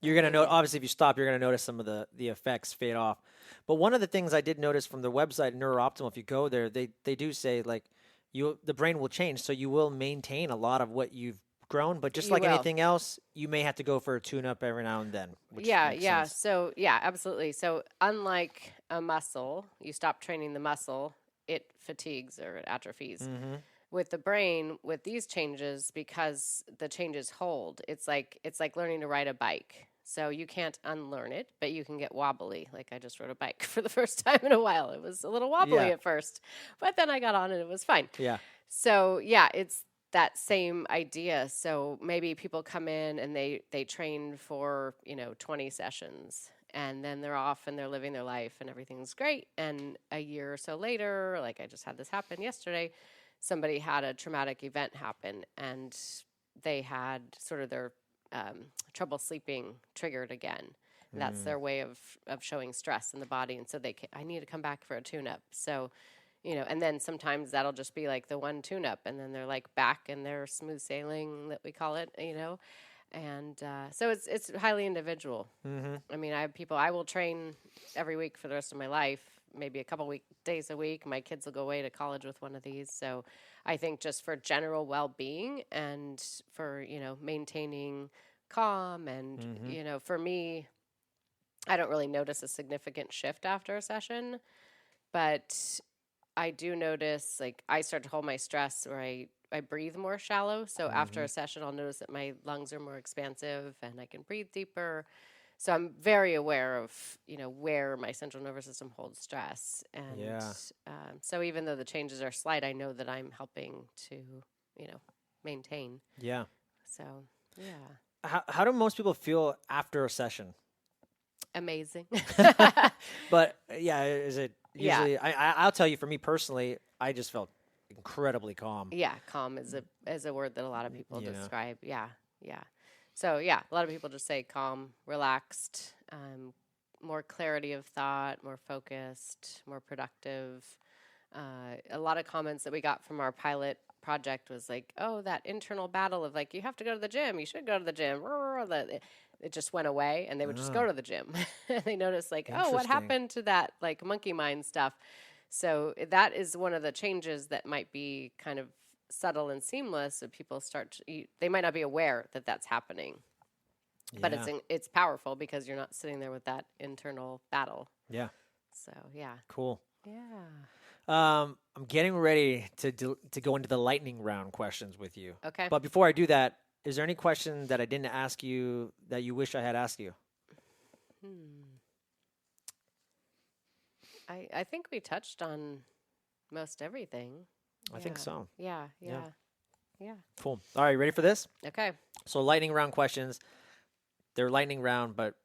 You're going to know, obviously, if you stop, you're going to notice some of the effects fade off. But one of the things I did notice from their website, NeuroOptimal, if you go there, they do say, like, the brain will change, so you will maintain a lot of what you've grown. But just like anything else, you may have to go for a tune-up every now and then. Which makes sense. So, absolutely. So unlike a muscle, you stop training the muscle, it fatigues or it atrophies. With the brain, with these changes, because the changes hold, it's like learning to ride a bike. So you can't unlearn it, but you can get wobbly. Like, I just rode a bike for the first time in a while. It was a little wobbly at first, but then I got on and it was fine. Yeah. So it's that same idea. So maybe people come in and they train for 20 sessions, and then they're off and they're living their life and everything's great. And a year or so later, like I just had this happen yesterday, somebody had a traumatic event happen, and they had sort of their trouble sleeping triggered again. And that's their way of showing stress in the body. And so I need to come back for a tune-up. So, and then sometimes that'll just be like the one tune-up, and then they're like back and they're smooth sailing, that we call it, And so it's highly individual. I mean, I have people I will train every week for the rest of my life maybe a couple days a week. My kids will go away to college with one of these. So I think just for general well-being and for, maintaining calm and, for me, I don't really notice a significant shift after a session, but I do notice, like, I start to hold my stress or I breathe more shallow. So after a session, I'll notice that my lungs are more expansive and I can breathe deeper. So I'm very aware of, where my central nervous system holds stress. And Yeah. so even though the changes are slight, I know that I'm helping to, maintain. Yeah. So, yeah. How do most people feel after a session? Amazing. But yeah, is it Yeah. usually? I'll tell you, for me personally, I just felt incredibly calm. Yeah, calm is a word that a lot of people You know. describe. Yeah, yeah. So yeah, a lot of people just say calm, relaxed, more clarity of thought, more focused, more productive. A lot of comments that we got from our pilot project was like, "Oh, that internal battle of like, you have to go to the gym. You should go to the gym." It just went away, and they would just go to the gym. And they noticed like, "Oh, what Interesting. happened to that like monkey mind stuff?" So that is one of the changes that might be kind of subtle and seamless. So people they might not be aware that that's happening, but Yeah. it's powerful because you're not sitting there with that internal battle. Yeah. So yeah, Cool. yeah. I'm getting ready to go into the lightning round questions with you. Okay. But before I do that, is there any question that I didn't ask you that you wish I had asked you? I think we touched on most everything. I think so. Yeah. Cool. All right, ready for this? Okay. So lightning round questions. They're lightning round, but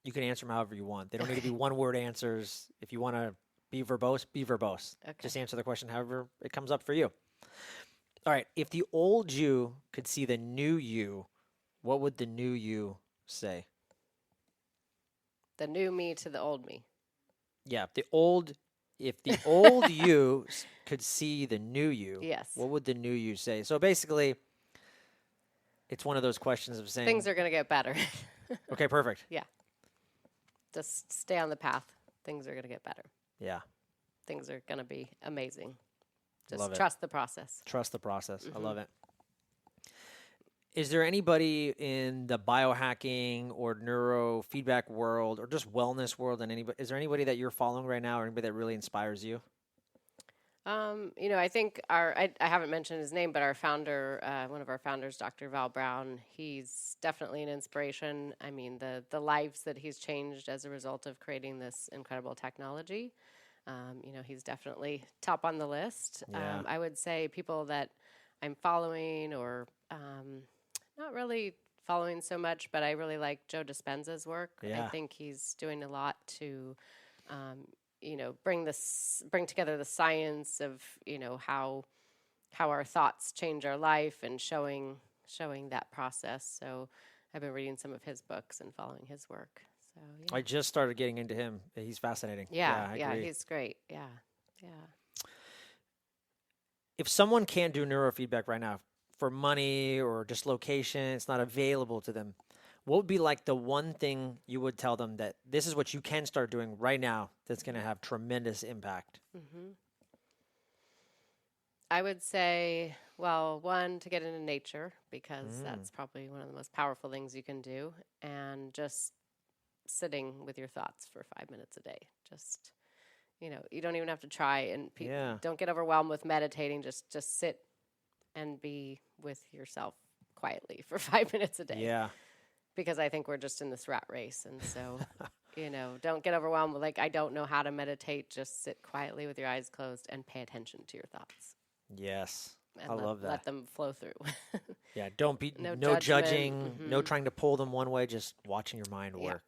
you can answer them however you want. They don't need to be one-word answers. If you want to be verbose, be verbose. Okay. Just answer the question however it comes up for you. All right. If the old you could see the new you, what would the new you say? The new me to the old me. Yeah. If the old you could see the new you, Yes. what would the new you say? So basically, it's one of those questions of saying Things are going to get better. Okay, perfect. Yeah. Just stay on the path. Things are going to get better. Yeah. Things are going to be amazing. Just Love it. trust the process. Trust the process. I love it. Is there anybody in the biohacking or neurofeedback world or just wellness world is there anybody that you're following right now or anybody that really inspires you? I think I haven't mentioned his name, but our founder, one of our founders, Dr. Val Brown, he's definitely an inspiration. I mean, the lives that he's changed as a result of creating this incredible technology. He's definitely top on the list. Yeah. I would say people that I'm following or not really following so much, but I really like Joe Dispenza's work. Yeah. I think he's doing a lot to bring together the science of how our thoughts change our life and showing that process. So I've been reading some of his books and following his work. So I just started getting into him. He's fascinating. yeah, I agree. he's great. Yeah. If someone can't do neurofeedback right now for money or just location, it's not available to them, what would be like the one thing you would tell them that this is what you can start doing right now that's going to have tremendous impact? I would say, well, one, to get into nature, because that's probably one of the most powerful things you can do, and just sitting with your thoughts for 5 minutes a day. Just, you don't even have to try, and don't get overwhelmed with meditating. Just sit and be with yourself quietly for 5 minutes a day. Yeah. Because I think we're just in this rat race. And so, don't get overwhelmed with I don't know how to meditate. Just sit quietly with your eyes closed and pay attention to your thoughts. Yes. And I love that. Let them flow through. Yeah. Don't be No no judging, judgment. no trying to pull them one way, just watching your mind work.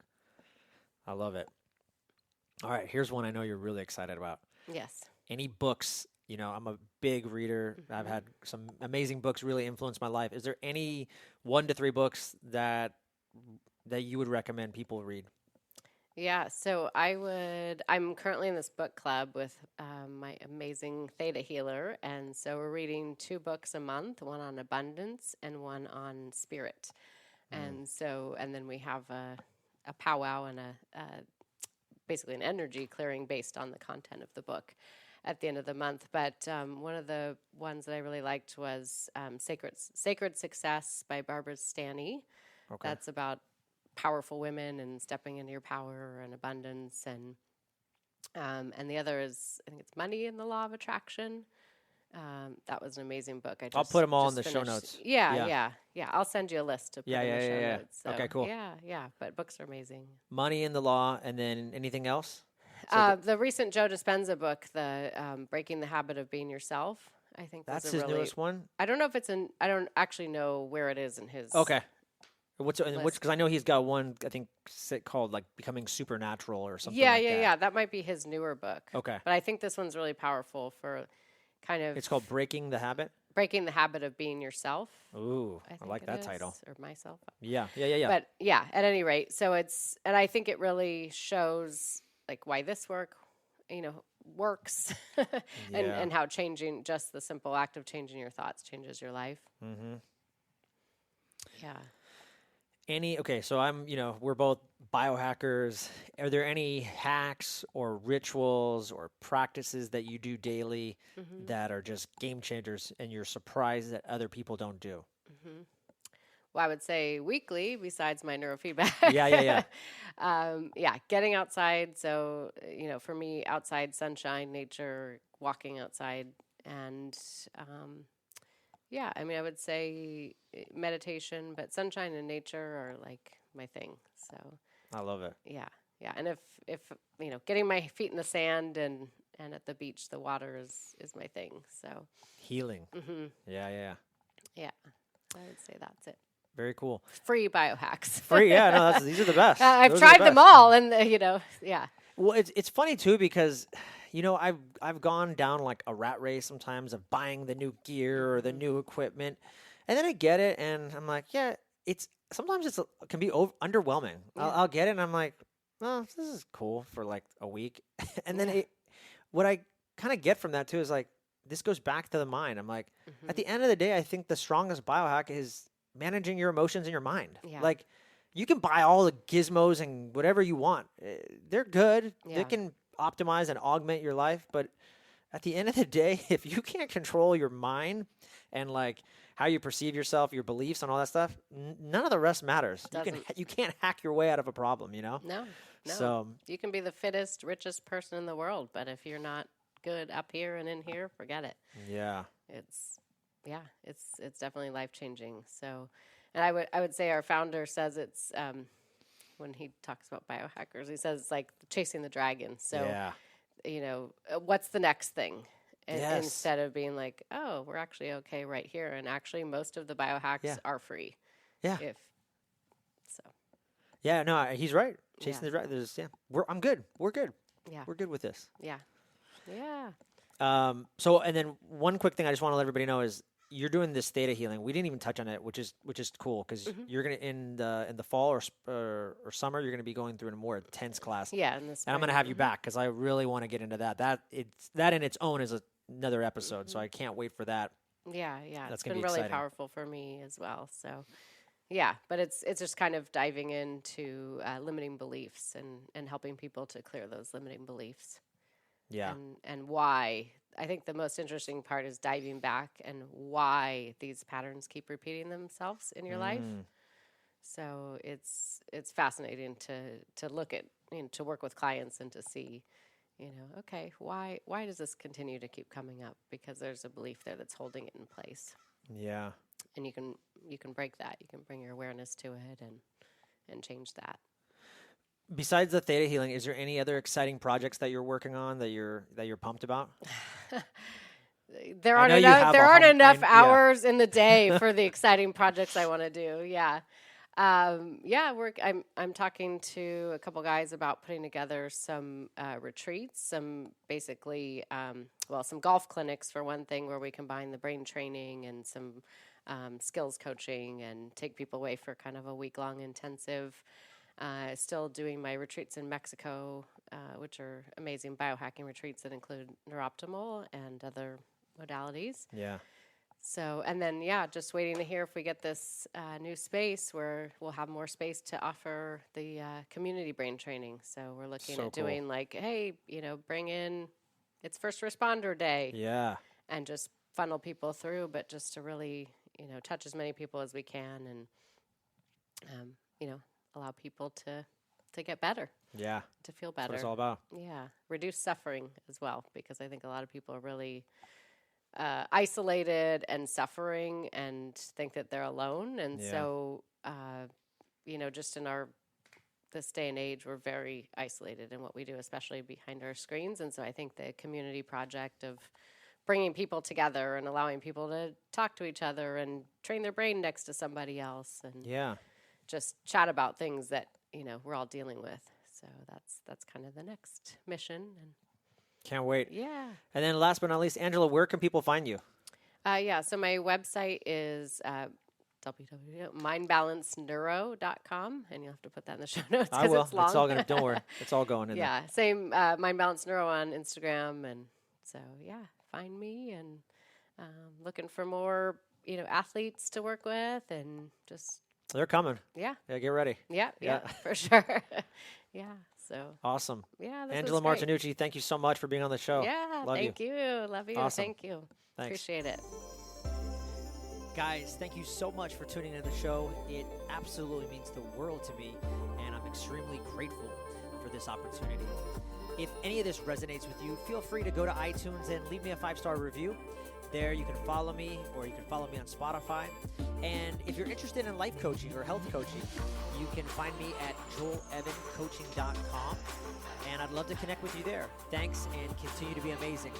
I love it. All right. Here's one I know you're really excited about. Yes. Any books? I'm a big reader. I've had some amazing books really influence my life. Is there any 1 to 3 books that you would recommend people read? Yeah, so I'm currently in this book club with my amazing theta healer. And so we're reading 2 books a month, one on abundance and one on spirit. And then we have a powwow and a basically an energy clearing based on the content of the book at the end of the month. But one of the ones that I really liked was Sacred Success by Barbara Stanny. Okay. That's about powerful women and stepping into your power and abundance. And the other is, I think it's Money and the Law of Attraction. That was an amazing book. I'll put them all in just the show finished. notes. Yeah. I'll send you a list to put in the show notes. So, Okay, cool. Yeah. But books are amazing. Money and the Law, and then anything else? The recent Joe Dispenza book, the Breaking the Habit of Being Yourself, I think That's his newest one? I don't know if it's I don't actually know where it is in his. Okay. Because I know he's got one, I think, called like Becoming Supernatural or something like that. Yeah. That might be his newer book. Okay. But I think this one's really powerful for kind of. It's called Breaking the Habit? Breaking the Habit of Being Yourself. Ooh, I like that title. Or myself. Yeah. But yeah, at any rate, so and I think it really shows like why this works and how changing just the simple act of changing your thoughts changes your life. Mm-hmm. Yeah. So we're both biohackers. Are there any hacks or rituals or practices that you do daily that are just game changers and you're surprised that other people don't do? Mm-hmm. Well, I would say weekly, besides my neurofeedback. Yeah. Getting outside. So, for me, outside, sunshine, nature, walking outside. And, I would say meditation, but sunshine and nature are like my thing. So I love it. Yeah. And if getting my feet in the sand and at the beach, the water is my thing. So healing. Mm-hmm. Yeah. Yeah. I would say that's it. Very cool. Free biohacks. Free, yeah. No, these are the best. I've tried them all, and yeah. Well, it's funny too because, I've gone down like a rat race sometimes of buying the new gear or the new equipment, and then I get it, and I'm like, yeah, sometimes it can be underwhelming. Yeah. I'll get it, and I'm like, oh, this is cool for like a week, and then what I kind of get from that too is like this goes back to the mind. I'm like, at the end of the day, I think the strongest biohack is managing your emotions in your mind. Yeah. Like you can buy all the gizmos and whatever you want. They're good. Yeah. They can optimize and augment your life. But at the end of the day, if you can't control your mind and like how you perceive yourself, your beliefs and all that stuff, none of the rest matters. You can't hack your way out of a problem, No. So you can be the fittest, richest person in the world, but if you're not good up here and in here, forget it. Yeah. It's definitely life-changing. So, and I would say our founder says it's when he talks about biohackers, he says it's like chasing the dragon. So, what's the next thing? Yes. Instead of being like, oh, we're actually okay right here. And actually, most of the biohacks are free. Yeah. So. Yeah, no, he's right. Chasing the dragon. I'm good. We're good. Yeah. We're good with this. Yeah. So, and then one quick thing I just want to let everybody know is you're doing this theta healing. We didn't even touch on it, which is cool because you're gonna in the fall or summer you're gonna be going through a more intense class. Yeah, in the spring. And I'm gonna have you back because I really want to get into that. That in its own is another episode, so I can't wait for that. Yeah, That's it's gonna been be really exciting. powerful for me as well. So, yeah, but it's just kind of diving into limiting beliefs and helping people to clear those limiting beliefs. Yeah. And why. I think the most interesting part is diving back and why these patterns keep repeating themselves in your life. So it's fascinating to look at, to work with clients and to see, okay, why does this continue to keep coming up? Because there's a belief there that's holding it in place. Yeah. And you can break that. You can bring your awareness to it and change that. Besides the theta healing, is there any other exciting projects that you're working on that you're pumped about? There aren't enough hours in the day for the exciting projects I want to do. Yeah. I'm talking to a couple guys about putting together some retreats, some basically, some golf clinics for one thing, where we combine the brain training and some skills coaching and take people away for kind of a week-long intensive. Still doing my retreats in Mexico, which are amazing biohacking retreats that include neurooptimal and other modalities. Yeah. So, and then, yeah, just waiting to hear if we get this new space where we'll have more space to offer the community brain training. So we're looking So at cool. doing like, hey, bring in, it's first responder day, Yeah. and just funnel people through, but just to really, touch as many people as we can, and, allow people to get better, Yeah. to feel That's better. what it's all about. Yeah, reduce suffering as well, because I think a lot of people are really isolated and suffering and think that they're alone. And Yeah. so, just in this day and age, we're very isolated in what we do, especially behind our screens. And so I think the community project of bringing people together and allowing people to talk to each other and train their brain next to somebody else and Yeah. just chat about things that, we're all dealing with. So that's kind of the next mission. And Can't wait. yeah. And then last but not least, Angela, where can people find you? So my website is www.mindbalanceneuro.com, and you'll have to put that in the show notes I because will. it's long. It's all gonna. Don't worry. It's all going in there. Yeah, same Mind Balance Neuro on Instagram, and so find me, and looking for more athletes to work with, and just They're coming. yeah, Yeah. Get ready. yeah, Yeah. for sure. Yeah, so Awesome. yeah, this Angela was great. Martinucci, thank you so much for being on the show. Yeah, Love thank you. Love you. Awesome. Thank you. Thanks. Appreciate it. Guys, thank you so much for tuning into the show. It absolutely means the world to me, and I'm extremely grateful for this opportunity. If any of this resonates with you, feel free to go to iTunes and leave me a 5-star review. There you can follow me, or you can follow me on Spotify. And if you're interested in life coaching or health coaching, you can find me at joelevancoaching.com, and I'd love to connect with you there. Thanks, and continue to be amazing.